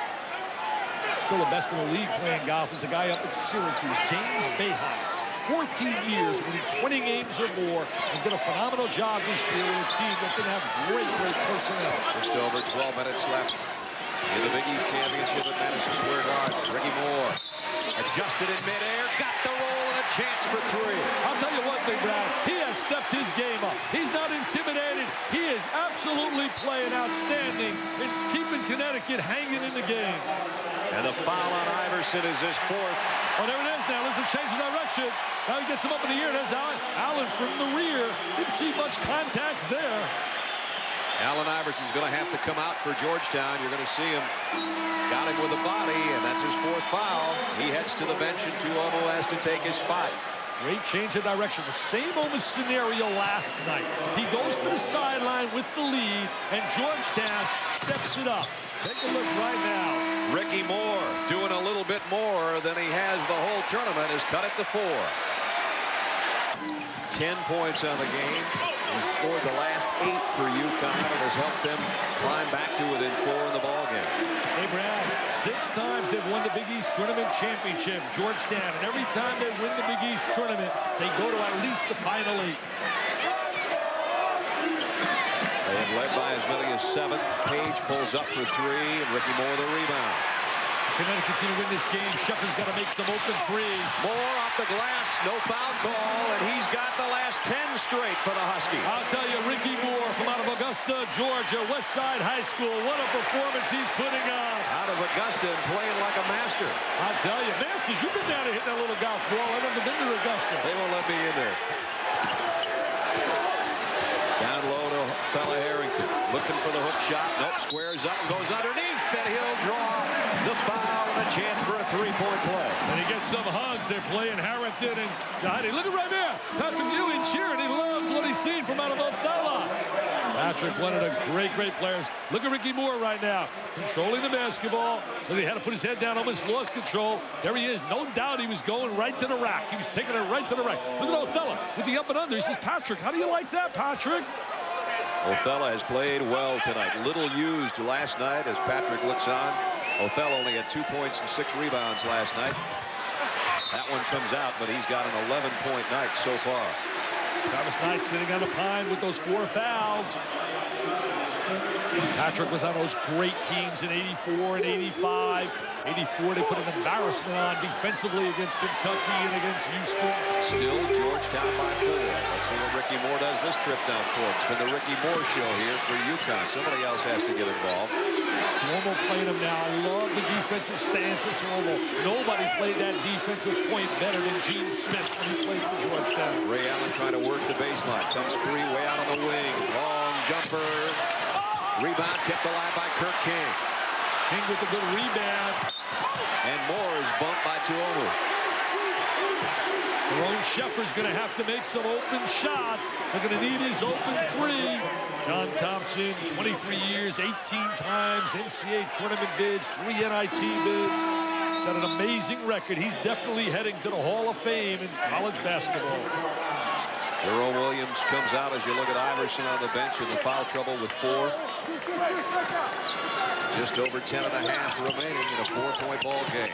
Still the best in the league playing golf is the guy up at Syracuse, James Boeheim. 14 years, winning 20 games or more, and did a phenomenal job this year with a team that didn't have great personnel. Just over 12 minutes left in the Big East Championship at Madison Square Garden. Ricky Moore adjusted in midair, got the roll, and a chance for 3. I'll tell you one thing, Brad. He has stepped his game up. He's not intimidated. He is absolutely playing outstanding and keeping Connecticut hanging in the game. And the foul on Iverson is his 4th. Oh, there it is now. There's a change of direction. Now he gets him up in the air. There's Allen. Allen from the rear. Didn't see much contact there. Allen Iverson's going to have to come out for Georgetown. You're going to see him. Got him with a body, and that's his 4th foul. He heads to the bench, and Tuomo has to take his spot. Great change of direction. The same almost scenario last night. He goes to the sideline with the lead, and Georgetown steps it up. Take a look right now. Ricky Moore doing a little bit more than he has the whole tournament, has cut it to 4. 10 points on the game. He scored the last 8 for UConn and has helped them climb back to within 4 in the ballgame. Hey, Brad, 6 times they've won the Big East Tournament Championship, Georgetown, and every time they win the Big East Tournament, they go to at least the Final 8. They have led by as many as 7. Page pulls up for 3, and Ricky Moore the rebound. Connecticut's going to win this game. Sheffer's got to make some open threes. Moore off the glass, no foul call, and he's got the last 10 straight for the Huskies. I'll tell you, Ricky Moore from out of Augusta, Georgia, Westside High School. What a performance he's putting on. Out of Augusta and playing like a master. I'll tell you, Masters, you've been down there hitting that little golf ball. I've never been to Augusta. They won't let me in there. Down low to fella Harrington. Looking for the hook shot. Nope, squares up and goes underneath, and he'll draw The foul and a chance for a three-point play. And he gets some hugs. They're playing Harrington and Johnny. Look at right there. Patrick Ewing cheering. He loves what he's seen from out of Othello. Patrick, one of the great players. Look at Ricky Moore right now, controlling the basketball. Look, he had to put his head down, almost lost control. There he is. No doubt he was going right to the rack. He was taking it right to the rack. Look at Othello with the up and under. He says, Patrick, how do you like that, Patrick? Othello has played well tonight. Little used last night as Patrick looks on. Othello only had 2 points and 6 rebounds last night. That one comes out, but he's got an 11-point night so far. Travis Knight sitting on the pine with those 4 fouls. Patrick was on those great teams in 84 and 85. 84, they put an embarrassment on defensively against Kentucky and against Houston. Still Georgetown by 4. Let's see what Ricky Moore does this trip down court. It's been the Ricky Moore show here for UConn. Somebody else has to get involved. Normal playing him now. I love the defensive stance of Normal. Nobody played that defensive point better than Gene Smith when he played for Georgetown. Ray Allen trying to work the baseline. Comes free way out on the wing. Long jumper. Rebound kept alive by Kirk King. King with a good rebound. And Moore is bumped by Tuomu. Ron Sheffer's going to have to make some open shots. They're going to need his open three. John Thompson, 23 years, 18 times NCAA tournament bids, 3 NIT bids. He's got an amazing record. He's definitely heading to the Hall of Fame in college basketball. Jerome Williams comes out as you look at Iverson on the bench in the foul trouble with 4. Just over 10 and a half remaining in a 4-point ball game.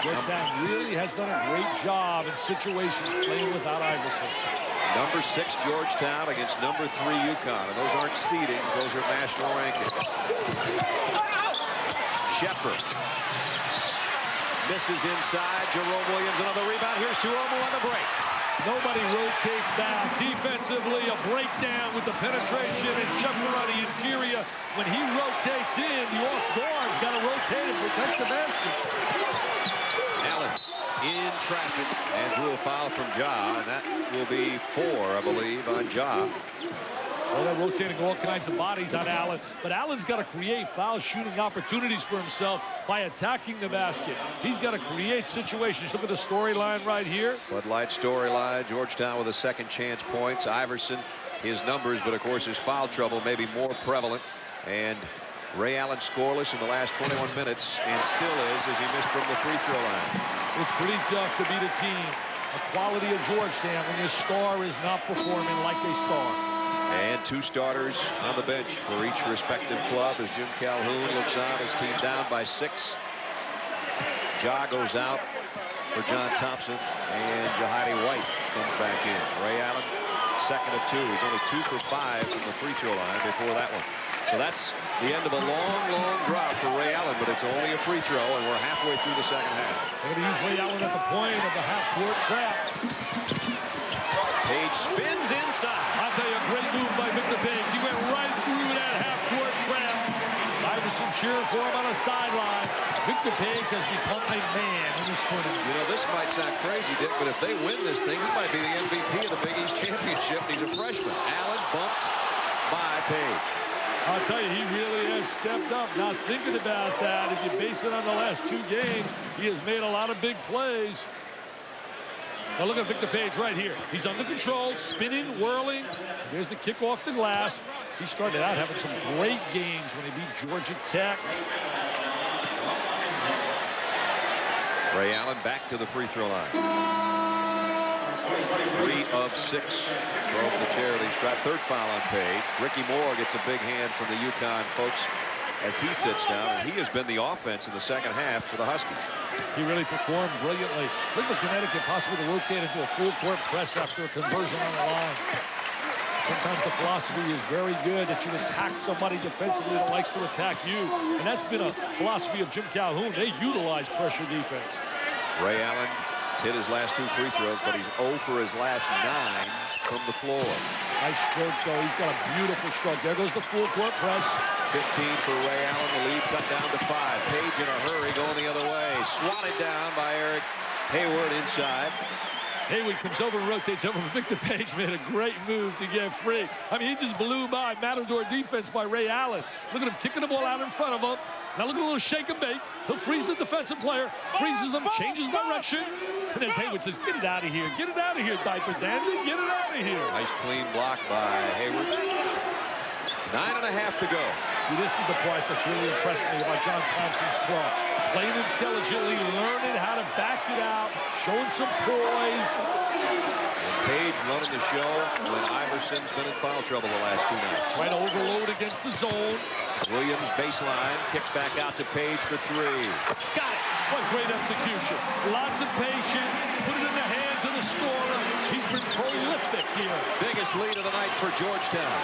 Georgetown really has done a great job in situations playing without Iverson. Number 6 Georgetown against number 3 UConn. And those aren't seedings, those are national rankings. Sheffer misses inside. Jerome Williams another rebound. Here's Tuomu on the break. Nobody rotates back. Defensively, a breakdown with the penetration, and Sheffer on the interior. When he rotates in, the off guard's got to rotate and protect the basket. Allen in traffic and drew a foul from Ja, and that will be 4, I believe, on Ja. Well, they're rotating all kinds of bodies on Allen, but Allen's got to create foul shooting opportunities for himself by attacking the basket. He's got to create situations. Look at the storyline right here. Bud Light storyline. Georgetown with a second chance points. Iverson, his numbers, but of course his foul trouble may be more prevalent. And Ray Allen scoreless in the last 21 minutes, and still is as he missed from the free throw line. It's pretty tough to beat a team, a quality of Georgetown, when your star is not performing like they start. And 2 starters on the bench for each respective club as Jim Calhoun looks on his team down by 6. Ja goes out for John Thompson, and Jahidi White comes back in. Ray Allen, second of 2. He's only 2 for 5 from the free throw line before that one. So that's the end of a long drop for Ray Allen, but it's only a free throw, and we're halfway through the second half. They're going to use Ray Allen at the point of the half-court trap. Page spins inside. I'll tell you, a great move by Victor Page. He went right through that half-court trap. Iverson cheering for him on the sideline. Victor Page has become a man in this tournament. You know, this might sound crazy, Dick, but if they win this thing, he might be the MVP of the Big East Championship, and he's a freshman. Allen bumped by Page. I'll tell you, he really has stepped up. Not thinking about that. If you base it on the last 2 games, he has made a lot of big plays. Now look at Victor Page right here. He's under control, spinning, whirling. There's the kick off the glass. He started out having some great games when he beat Georgia Tech. Ray Allen back to the free throw line. 3 of 6 from the charity stripe. 3rd foul on Page. Ricky Moore gets a big hand from the UConn folks as he sits down, and he has been the offense in the second half for the Huskies. He really performed brilliantly. Look at Connecticut possible to rotate into a full court press after a conversion on the line. Sometimes the philosophy is very good that you attack somebody defensively that likes to attack you. And that's been a philosophy of Jim Calhoun. They utilize pressure defense. Ray Allen hit his last 2 free throws, but he's 0 for his last 9 from the floor. Nice stroke, though. He's got a beautiful stroke. There goes the full court press. 15 for Ray Allen. The lead cut down to 5. Page in a hurry going the other way. Swatted down by Eric Hayward inside. Hayward comes over and rotates over. Victor Page made a great move to get free. I mean, he just blew by Matador defense by Ray Allen. Look at him kicking the ball out in front of him. Now look at a little shake and bake. He'll freeze the defensive player, freezes him, changes direction. And as Hayward says, get it out of here. Get it out of here, diaper dandy. Get it out of here. Nice clean block by Hayward. 9.5 to go. See, this is the part that's really impressed me about John Thompson's club. Playing intelligently, learning how to back it out, showing some poise. And Page running the show when Iverson's been in foul trouble the last 2 nights. Trying to overload against the zone. Williams baseline, kicks back out to Page for 3. Got it. What great execution. Lots of patience. Put it in the hands of the scorer. He's been prolific here. Biggest lead of the night for Georgetown.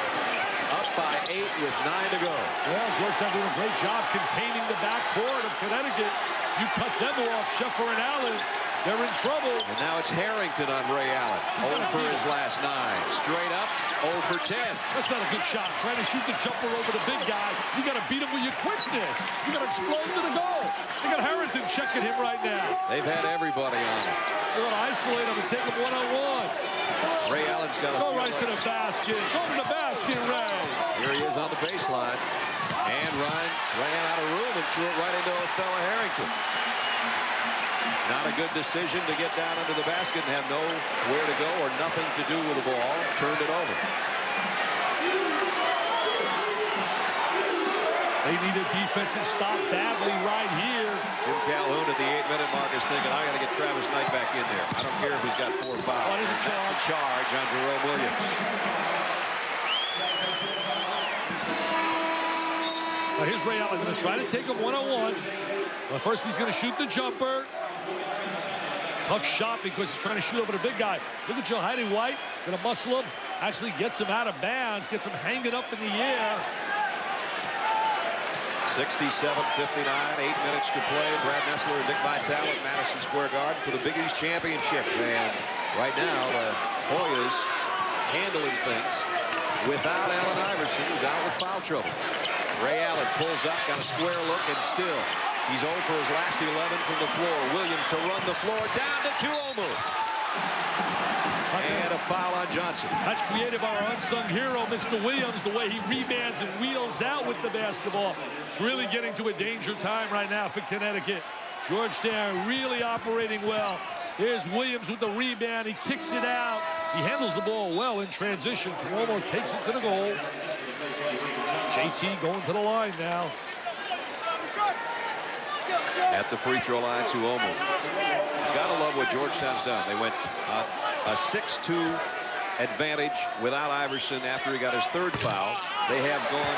Up by 8 with 9 to go. Well, Georgetown doing a great job containing the backcourt of Connecticut. You cut them off, Sheffer and Allen. They're in trouble. And now it's Harrington on Ray Allen. 0 for his last 9. Straight up, 0 for 10. That's not a good shot. Trying to shoot the jumper over the big guy. You got to beat him with your quickness. You got to explode to the goal. They got Harrington checking him right now. They've had everybody on him. They're going to isolate him and take him one-on-one. Ray Allen's got to go right to the basket. Go to the basket, Ray. Here he is on the baseline. And Ryan ran out of room and threw it right into Othello Harrington. Not a good decision to get down under the basket and have nowhere to go or nothing to do with the ball. Turned it over. They need a defensive stop badly right here. Jim Calhoun at the 8-minute mark is thinking, I got to get Travis Knight back in there. I don't care if he's got 4 fouls. That's a charge on Jerome Williams. Now here's Ray Allen going to try to take him one-on-one. Well, first he's going to shoot the jumper. Tough shot because he's trying to shoot over the big guy. Look at Joe White. Going to muscle him. Actually gets him out of bounds. Gets him hanging up in the air. 67-59, 8 minutes to play. Brad Nessler and Dick Vitale at Madison Square Garden for the Big East Championship. And right now, the Hoyas handling things without Allen Iverson, who's out with foul trouble. Ray Allen pulls up, got a square look, and still, he's 0 for his last 11 from the floor. Williams to run the floor down to Tuomu. And a foul on Johnson. That's creative, our unsung hero, Mr. Williams, the way he rebounds and wheels out with the basketball. It's really getting to a danger time right now for Connecticut. Georgetown really operating well. Here's Williams with the rebound. He kicks it out. He handles the ball well in transition. Tuomo takes it to the goal. JT going to the line now. At the free throw line, Tuomo. You gotta love what Georgetown's done. They went a 6-2 advantage without Iverson after he got his 3rd foul. They have gone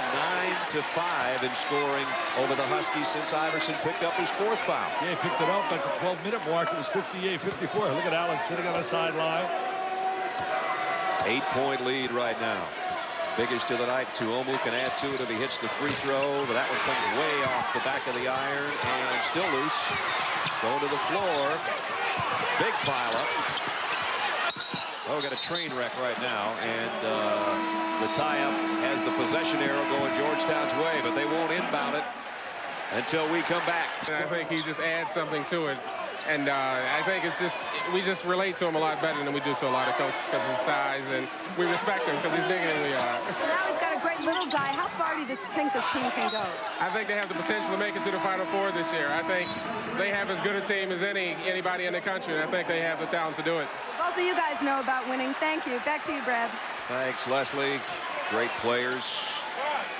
9-5 in scoring over the Huskies since Iverson picked up his 4th foul. Yeah, he picked it up at the 12-minute mark. It was 58-54. Look at Allen sitting on the sideline. 8-point lead right now. Biggest of the night. Tuomo can add to it if he hits the free throw, but that one comes way off the back of the iron and still loose. Going to the floor. Big pile up. Oh, we got a train wreck right now, and the tie-up has the possession arrow going Georgetown's way, but they won't inbound it until we come back. I think he just adds something to it. And I think it's just, we just relate to him a lot better than we do to a lot of coaches because of his size, and we respect him because he's bigger than we are. So now he's got a great little guy. How far do you think this team can go? I think they have the potential to make it to the Final Four this year. I think they have as good a team as anybody in the country, and I think they have the talent to do it. Both of you guys know about winning. Thank you. Back to you, Brad. Thanks, Leslie. Great players.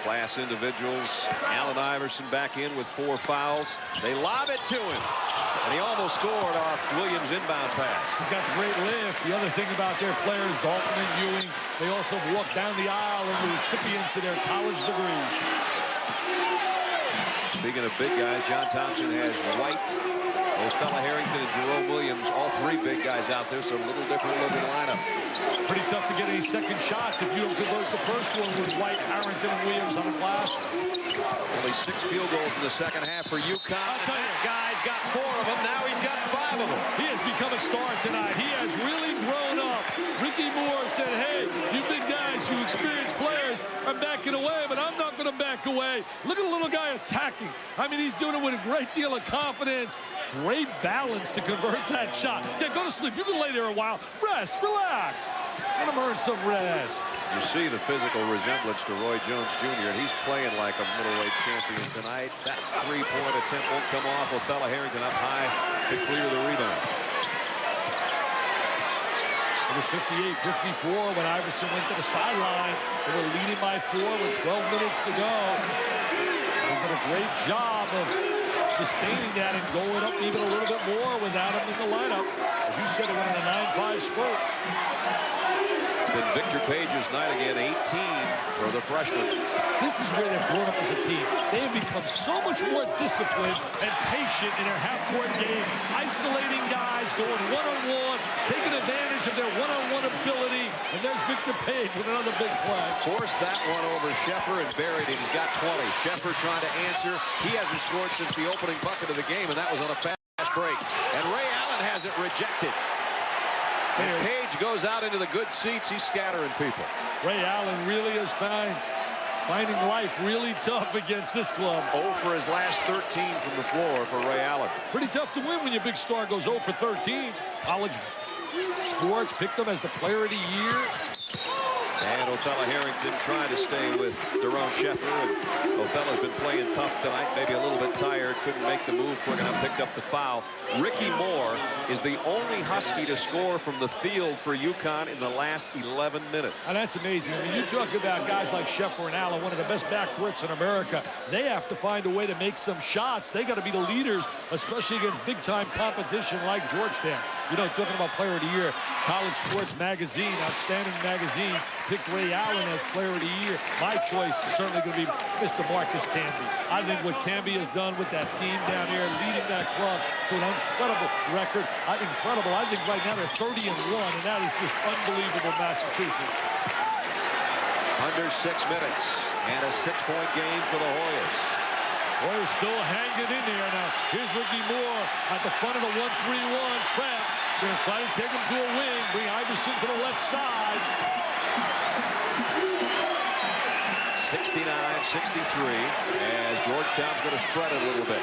Class individuals. Allen Iverson back in with 4 fouls. They lob it to him. And he almost scored off Williams' inbound pass. He's got great lift. The other thing about their players, Dalton and Ewing, they also walk down the aisle and the recipients of their college degrees. Speaking of big guys, John Thompson has White, Othello Harrington, and Jerome Williams. All 3 big guys out there, so a little different looking lineup. Pretty tough to get any second shots if you don't convert the first one with White, Harrington, and Williams on the glass. Only 6 field goals in the second half for UConn. I'll tell you, guy's got 4 of them. Now he's got 5 of them. He has become a star tonight. He has really grown up. Ricky Moore said, hey, you big guys, you experienced players are backing away, but I'm not going to back away. Look at the little guy attacking. I mean, he's doing it with a great deal of confidence. Great balance to convert that shot. Yeah, go to sleep. You can lay there a while. Rest, relax. Let him earn some rest. You see the physical resemblance to Roy Jones Jr., and he's playing like a middleweight champion tonight. That three-point attempt won't come off. Othello Harrington up high to clear the rebound. It was 58-54 when Iverson went to the sideline. They were leading by 4 with 12 minutes to go. They did a great job of sustaining that and going up even a little bit more without him in the lineup. As you said, it went on a 9-5 spurt. It's been Victor Page's night again, 18 for the freshman. This is where they've grown up as a team. They have become so much more disciplined and patient in their half-court game, isolating guys, going one-on-one, taking advantage of their one-on-one ability. And there's Victor Page with another big play. Forced that one over Sheffer and buried it. He's got 20. Sheffer trying to answer. He hasn't scored since the opening bucket of the game, and that was on a fast break. And Ray Allen has it rejected. And Page goes out into the good seats. He's scattering people. Ray Allen really is finding life really tough against this club. 0 for his last 13 from the floor for Ray Allen. Pretty tough to win when your big star goes 0 for 13. College sports picked him as the player of the year. And Othello Harrington trying to stay with Daron Sheffer. And Othello's been playing tough tonight, maybe a little bit tired. Couldn't make the move. We're going to picked up the foul. Ricky Moore is the only Husky to score from the field for UConn in the last 11 minutes. And that's amazing. I mean, you talk about guys like Sheffer and Allen, one of the best backcourts in America. They have to find a way to make some shots. They got to be the leaders, especially against big-time competition like Georgetown. You know, talking about player of the year, College Sports Magazine, outstanding magazine, picked Ray Allen as player of the year. My choice is certainly going to be Mr. Marcus Camby. I think what Camby has done with that team down here, leading that club to an incredible record. Incredible. I think right now they're 30-1, and that is just unbelievable, Massachusetts. Under 6 minutes, and a 6-point game for the Hoyas. Hoyas still hanging in there. Now, here's Ricky Moore at the front of the 1-3-1 trap. Going to try to take him to a wing, bring Iverson to the left side. 69-63 as Georgetown's going to spread it a little bit.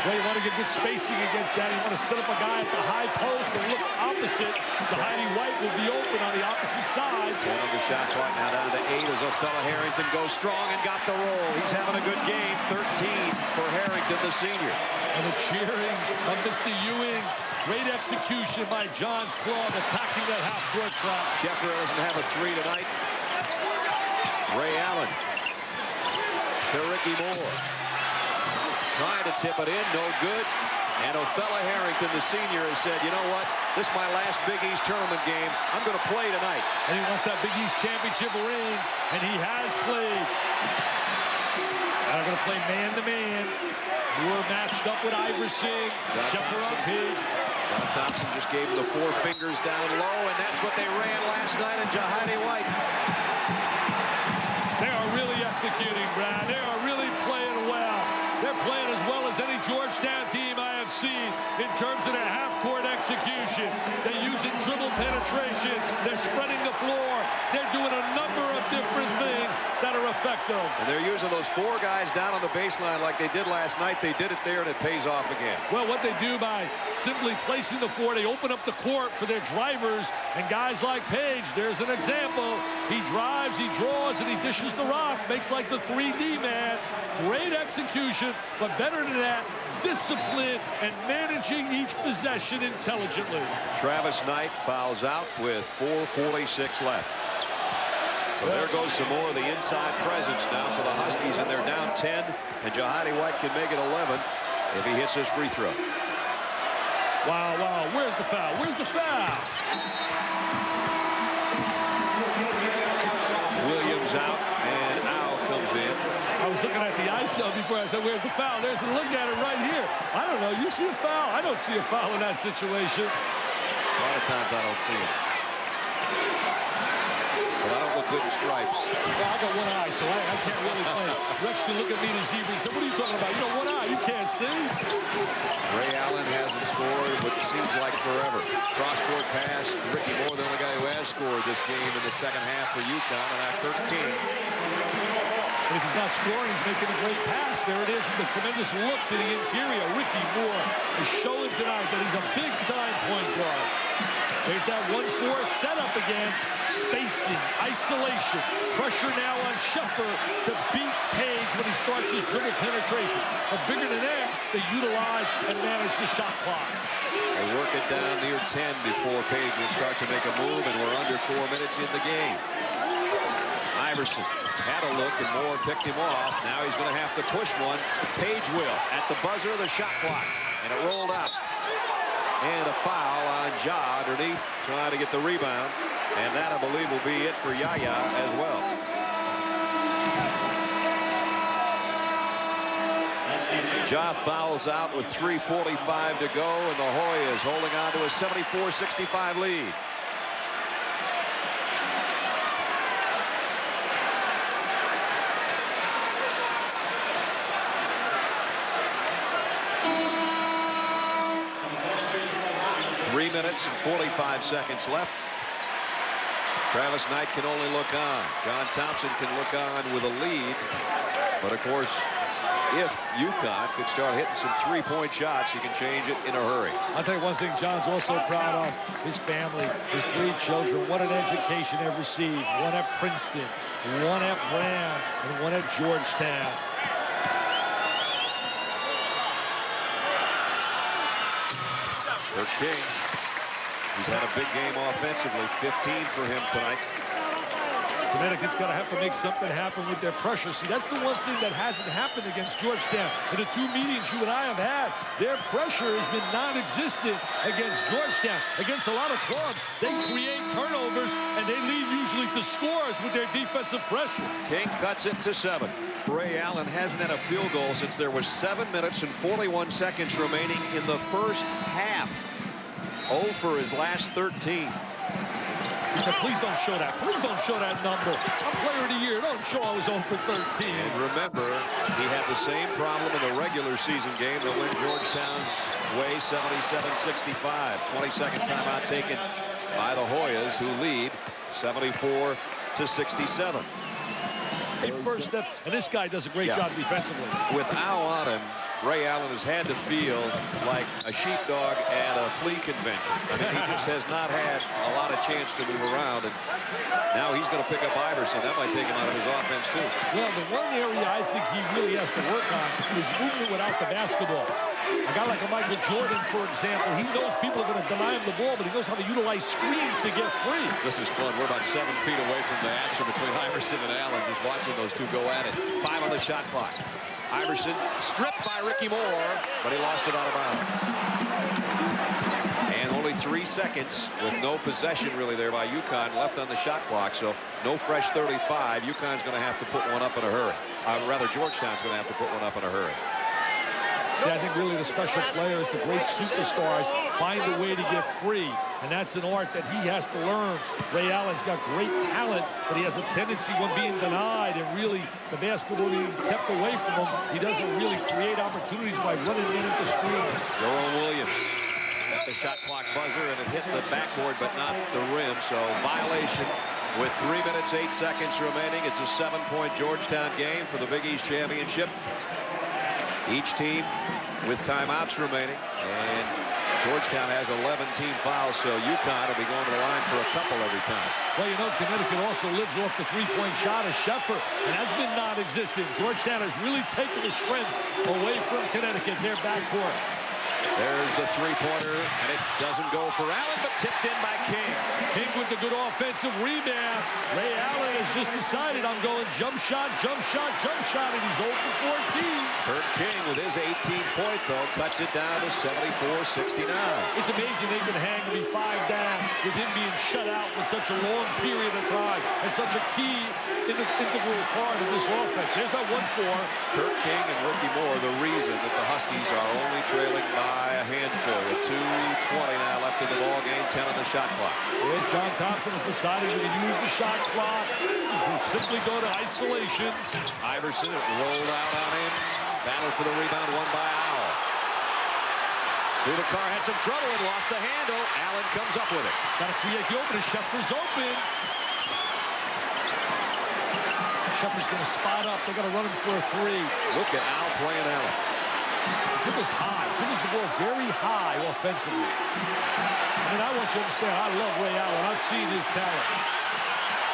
Well, you want to get good spacing against that. You want to set up a guy at the high post and look opposite. Jahidi White will be open on the opposite side. 10 on the shot clock, now down to 8 as Othello Harrington goes strong and got the roll. He's having a good game. 13 for Harrington, the senior. And the cheering of Mr. Ewing. Great execution by John's club, attacking that half-court trap. Sheffer doesn't have a 3 tonight. Ray Allen to Ricky Moore. Trying to tip it in, no good. And Othello Harrington, the senior, has said, you know what? This is my last Big East tournament game. I'm going to play tonight. And he wants that Big East championship ring, and he has played. And I'm going to play man-to-man. Moore matched up with Iverson. Sheffer on Page. John Thompson just gave him the 4 fingers down low, and that's what they ran last night in Jahidi White. They are really executing, Brad. They are really playing well. They're playing as well as any Georgetown team I have seen in terms of their half-court execution. They're using dribble penetration. They're spreading the floor. They're doing a number of different things that are effective. And they're using those 4 guys down on the baseline like they did last night. They did it there, and it pays off again. Well, what they do by simply placing the 4, they open up the court for their drivers. And guys like Page, there's an example. He drives, he draws, and he dishes the rock. Makes like the 3D man. Great execution, but better than that, discipline and managing each possession intelligently. Travis Knight fouls out with 4:46 left. So there goes some more of the inside presence now for the Huskies, and they're down 10, and Jahidi White can make it 11 if he hits his free throw. Wow, wow, where's the foul? Where's the foul? Williams out, and Al comes in. I was looking at the ISO before I said, where's the foul? There's the look at it right here. I don't know. You see a foul? I don't see a foul in that situation. A lot of times I don't see it. But I don't look good in stripes. Well, I got one eye, so I can't really play. Rex can look at me this evening and say, what are you talking about? You got one eye. You can't see. Ray Allen hasn't scored what seems like forever. Cross-court pass. Ricky Moore, the only guy who has scored this game in the second half for UConn, and at 13. And if he's not scoring, he's making a great pass. There it is with a tremendous look to the interior. Ricky Moore is showing tonight that he's a big-time point guard. There's that 1-4 setup again. Spacing, isolation, pressure now on Sheffer to beat Page when he starts his dribble penetration. But bigger than that, they utilize and manage the shot clock. They work it down near 10 before Page will start to make a move, and we're under 4 minutes in the game. Iverson had a look, and Moore picked him off. Now he's going to have to push one. Page will at the buzzer of the shot clock, and it rolled out. And a foul on Ja underneath, trying to get the rebound. And that, I believe, will be it for Yaya as well. Ja fouls out with 3:45 to go, and the Hoyas holding on to a 74-65 lead. Three minutes and 45 seconds left. Travis Knight can only look on. John Thompson can look on with a lead. But, of course, if UConn could start hitting some three-point shots, he can change it in a hurry. I'll tell you one thing John's also proud of. His family, his 3 children. What an education they've received. One at Princeton, one at Brown, and one at Georgetown. Kirk King, he's had a big game offensively, 15 for him tonight. Connecticut's got to have to make something happen with their pressure. See, that's the one thing that hasn't happened against Georgetown. In the 2 meetings you and I have had, their pressure has been non-existent against Georgetown. Against a lot of clubs, they create turnovers, and they lead usually to scores with their defensive pressure. King cuts it to 7. Ray Allen hasn't had a field goal since there was 7 minutes and 41 seconds remaining in the first half. 0 for his last 13. He said, please don't show that. Please don't show that number. I'm player of the year. Don't show I was 0 for 13. And remember, he had the same problem in the regular season game that went Georgetown's way, 77-65. 22nd timeout taken by the Hoyas, who lead 74-67. A first step, and this guy does a great job defensively. With Al on him, Ray Allen has had to feel like a sheepdog at a flea convention. I mean, he just has not had a lot of chance to move around, and now he's going to pick up Iverson. That might take him out of his offense, too. Well, the one area I think he really has to work on is movement without the basketball. A guy like a Michael Jordan, for example, he knows people are going to deny him the ball, but he knows how to utilize screens to get free. This is fun. We're about 7 feet away from the action between Iverson and Allen, just watching those two go at it. 5 on the shot clock. Iverson stripped by Ricky Moore, but he lost it out of bounds. And only 3 seconds with no possession really there by UConn left on the shot clock, so no fresh 35. UConn's going to have to put one up in a hurry. Rather, Georgetown's going to have to put one up in a hurry. See, I think really the special players, the great superstars, find a way to get free, and that's an art that he has to learn. Ray Allen's got great talent, but he has a tendency when being denied and really the basketball being kept away from him, he doesn't really create opportunities by running in into screens. Jerome Williams at the shot clock buzzer, and it hit the backboard but not the rim, so violation with 3 minutes, 8 seconds remaining. It's a 7-point Georgetown game for the Big East Championship. Each team with timeouts remaining, and Georgetown has 11 team fouls, so UConn will be going to the line for a couple every time. Well, you know, Connecticut also lives off the 3-point shot of Sheffer, and that's been non-existent. Georgetown has really taken the strength away from Connecticut, their backcourt. There's the 3-pointer, and it doesn't go for Allen, but tipped in by King. King with the good offensive rebound. Ray Allen has just decided, I'm going jump shot, jump shot, jump shot, and he's 0 for 14. Kirk King with his 18th point, though, cuts it down to 74-69. It's amazing they can hang and be 5 down with him being shut out with such a long period of time and such a key integral part of this offense. Here's that 1-4. Kirk King and Ricky Moore, the reason that the Huskies are only trailing by a handful. With 2:20 now left in the ball game, 10 on the shot clock. Yes, John Thompson has decided to use the shot clock. He'll simply go to isolations. Iverson rolled out on him. Battle for the rebound, won by Al. Through the car, had some trouble and lost the handle. Allen comes up with it. Got to create the opening. Sheffer's open. Sheffer's going to spot up. They're going to run him for a 3. Look at Al playing Allen. Dribbles high. Dribbles the ball very high offensively. I mean, I want you to understand, I love Ray Allen. I've seen his talent.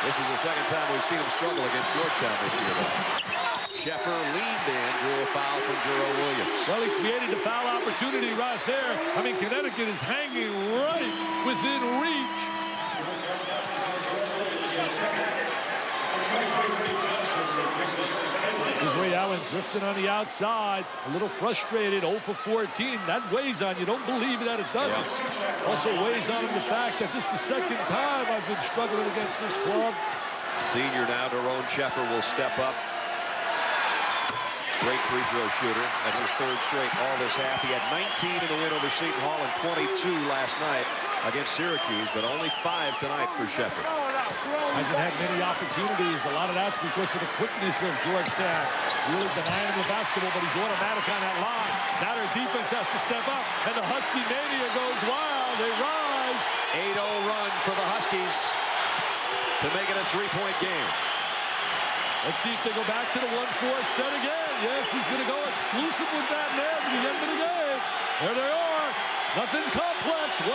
This is the second time we've seen him struggle against Georgetown this year, though. Sheffer leaned in, drew a foul from Jerome Williams. Well, he created the foul opportunity right there. I mean, Connecticut is hanging right within reach. There's Ray Allen drifting on the outside, a little frustrated, 0 for 14. That weighs on you. Don't believe that it doesn't. Yeah. Also weighs on him the fact that this is the second time I've been struggling against this club. Senior now, Daron Sheffer will step up. Great free throw shooter. That's his third straight all this half. He had 19 in the win over Seton Hall and 22 last night against Syracuse, but only 5 tonight for Sheffer. Hasn't had many opportunities. A lot of that's because of the quickness of Georgetown. Really denying him the basketball, but he's automatic on that line. Now their defense has to step up, and the Husky mania goes wild. They rise. 8-0 run for the Huskies to make it a 3-point game. Let's see if they go back to the 1-4 set again. Yes, he's going to go exclusive with that net at the end of the game. There they are. Nothing complex. 1-4,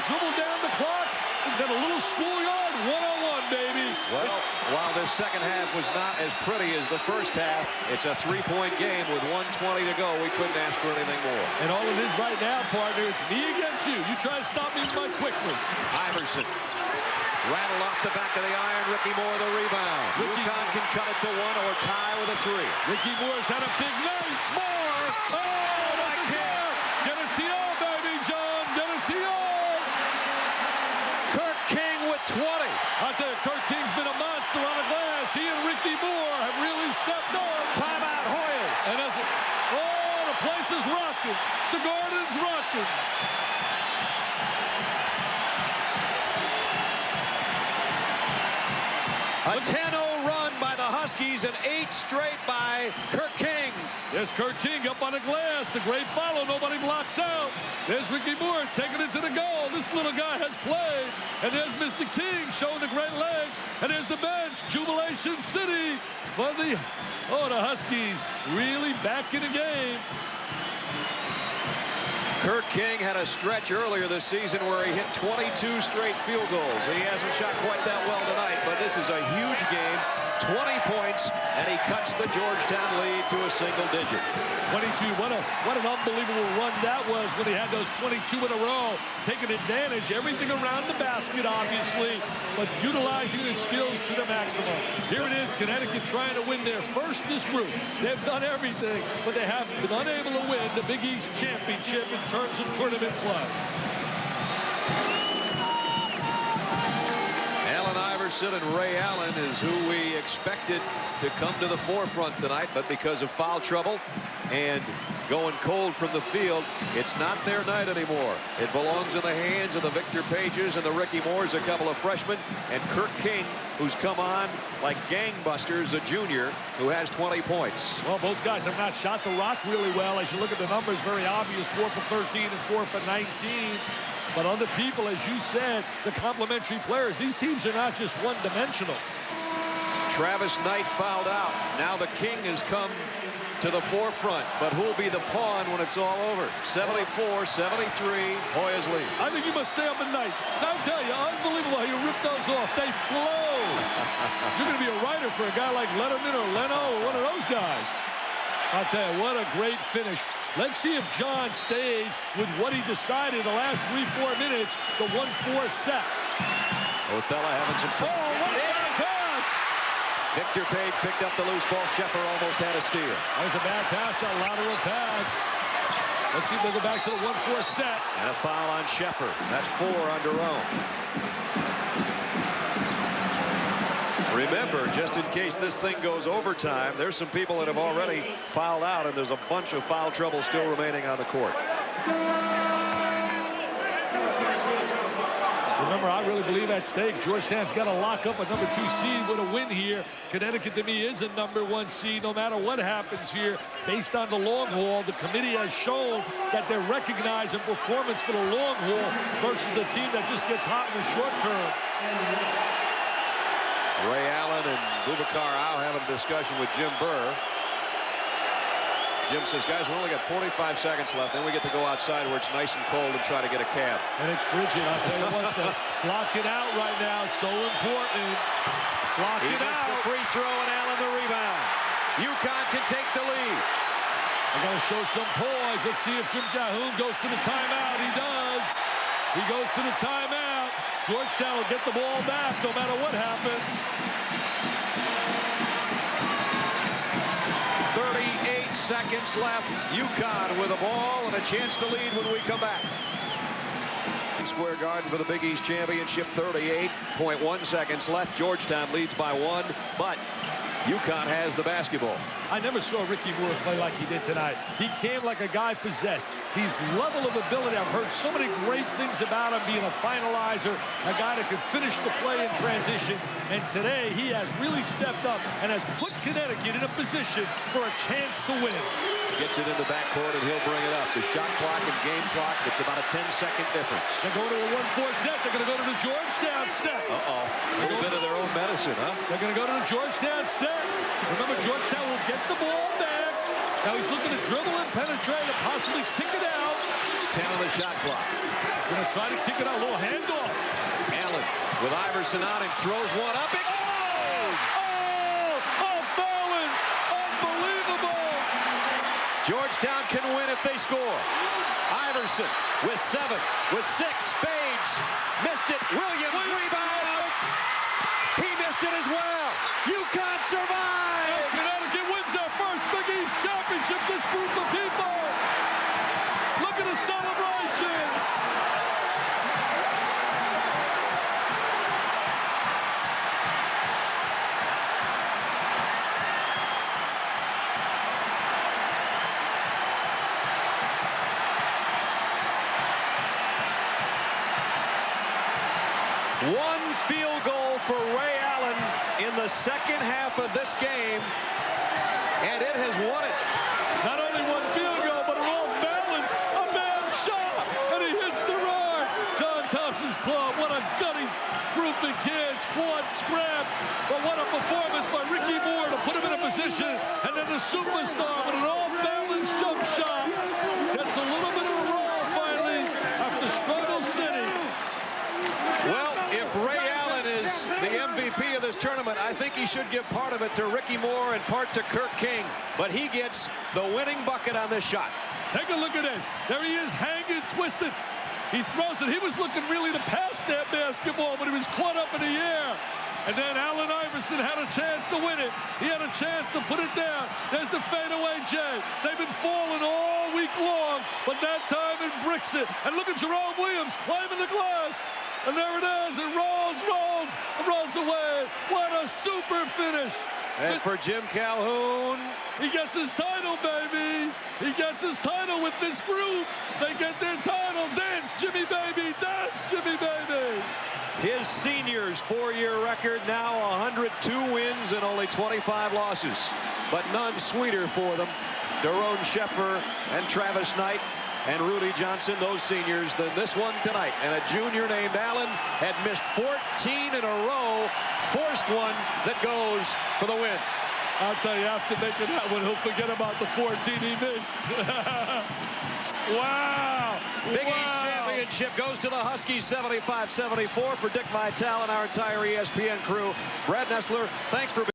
dribble down the clock. And then a little schoolyard, one-on-one, baby. Well, while this second half was not as pretty as the first half, it's a 3-point game with 1:20 to go. We couldn't ask for anything more. And all it is right now, partner, it's me against you. You try to stop me with my quickness. Iverson. Rattled off the back of the iron. Ricky Moore the rebound. UConn can cut it to 1 or tie with a 3. Ricky Moore's had a big night. Moore! Oh, my God! Get a TO, baby, John! Get a TO! Kirk King with 20. Out there, Kirk King's been a monster on the glass. He and Ricky Moore have really stepped up. Timeout, Hoyas. And as it, oh, the place is rocking. The Garden's rocking. A 10-0 run by the Huskies and 8 straight by Kirk King. There's Kirk King up on the glass. The great follow. Nobody blocks out. There's Ricky Moore taking it to the goal. This little guy has played. And there's Mr. King showing the great legs. And there's the bench. Jubilation City. For the Huskies really back in the game. Kirk King had a stretch earlier this season where he hit 22 straight field goals. He hasn't shot quite that well tonight, but this is a huge game. 20 points, and he cuts the Georgetown lead to a single digit. 22. What an unbelievable run that was when he had those 22 in a row. Taking advantage, everything around the basket, obviously, but utilizing his skills to the maximum. Here it is, Connecticut trying to win their first this group. They've done everything, but they have been unable to win the Big East Championship in terms of tournament play. Iverson and Ray Allen is who we expected to come to the forefront tonight, but because of foul trouble and going cold from the field, it's not their night anymore. It belongs in the hands of the Victor Pages and the Ricky Moores, a couple of freshmen, and Kirk King, who's come on like gangbusters, a junior who has 20 points. Well, both guys have not shot the rock really well. As you look at the numbers, very obvious, 4 for 13 and 4 for 19. But other people, as you said, the complementary players, these teams are not just one-dimensional. Travis Knight fouled out. Now the King has come to the forefront, but who'll be the pawn when it's all over? 74-73, Hoyas lead. I think you must stay up at night. So I'll tell you, unbelievable how you rip those off. They flow. You're going to be a writer for a guy like Letterman or Leno or one of those guys. I'll tell you, what a great finish. Let's see if John stays with what he decided the last 3-4 minutes, the 1-4 set. Othella having some trouble. Oh, what a bad pass! Victor Page picked up the loose ball. Sheffer almost had a steal. That was a bad pass, a lateral pass. Let's see if they go back to the 1-4 set. And a foul on Sheffer. That's 4 on Daron. Remember, just in case this thing goes overtime, there's some people that have already fouled out, and there's a bunch of foul trouble still remaining on the court. Remember, I really believe at stake, Georgetown's got to lock up a number 2 seed with a win here. Connecticut, to me, is a number 1 seed no matter what happens here. Based on the long haul, the committee has shown that they're recognizing performance for the long haul versus the team that just gets hot in the short term. Ray Allen and Boubacar Au having a discussion with Jim Burr. Jim says, guys, we only got 45 seconds left. Then we get to go outside where it's nice and cold and try to get a cab. And it's frigid. I'll tell you what, block it out right now. So important. Block He it missed out. the free throw, and Allen the rebound. UConn can take the lead. I'm going to show some poise. Let's see if Jim Calhoun goes to the timeout. He does. He goes to the timeout. Georgetown will get the ball back no matter what happens. 38 seconds left. UConn with a ball and a chance to lead when we come back. Square Garden for the Big East Championship. 38.1 seconds left. Georgetown leads by 1, but UConn has the basketball. I never saw Ricky Moore play like he did tonight. He came like a guy possessed. His level of ability, I've heard so many great things about him, being a finalizer, a guy that could finish the play in transition. And today he has really stepped up and has put Connecticut in a position for a chance to win. Gets it in the backcourt and he'll bring it up. The shot clock and game clock, it's about a 10-second difference. They're going to a 1-4 set. They're going to go to the Georgetown set. Uh-oh. A little bit of their own medicine, huh? They're going to go to the Georgetown set. Remember, Georgetown will get the ball back. Now he's looking to dribble and penetrate and possibly kick it out. 10 on the shot clock. Going to try to kick it out. A little handoff. Allen with Iverson on him. Throws one up. Off balance. Unbelievable. Georgetown can win if they score. Iverson with 7, with 6. Spades missed it. Williams rebound. He missed it as well. UConn survives. Connecticut wins their first Big East championship. This group of people. Look at the celebration. One field goal for Ray Allen in the second half of this game, and it has won it. Not only one field goal, but an off-balance, a man shot, and he hits the roar. John Thompson's club, what a gutty group of kids, fought, scrapped, but what a performance by Ricky Moore to put him in a position, and then the superstar with an off-balance jump shot gets a little bit of a roll finally after Struggle City. Well, if Ray Allen is the MVP of this tournament, I think he should give part of it to Ricky Moore and part to Kirk King. But he gets the winning bucket on this shot. Take a look at this. There he is, hanging, twisted. He throws it. He was looking really to pass that basketball, but he was caught up in the air. And then Allen Iverson had a chance to win it. He had a chance to put it down. There's the fadeaway Jay. They've been falling all week long, but that time it bricks it. And look at Jerome Williams climbing the glass. And there it is. It rolls, runs away. What a super finish. And for Jim Calhoun, he gets his title, baby. He gets his title with this group. They get their title. Dance, Jimmy, baby. Dance, Jimmy, baby. his seniors' 4-year record now 102 wins and only 25 losses. But none sweeter for them. Daron Sheffer and Travis Knight and Rudy Johnson, those seniors, than this one tonight. And a junior named Allen had missed 14 in a row, forced one that goes for the win. I'll tell you, after making that one, he'll forget about the 14 he missed. Wow. Big East championship goes to the Huskies, 75-74. For Dick Vitale and our entire ESPN crew, Brad Nessler, thanks for being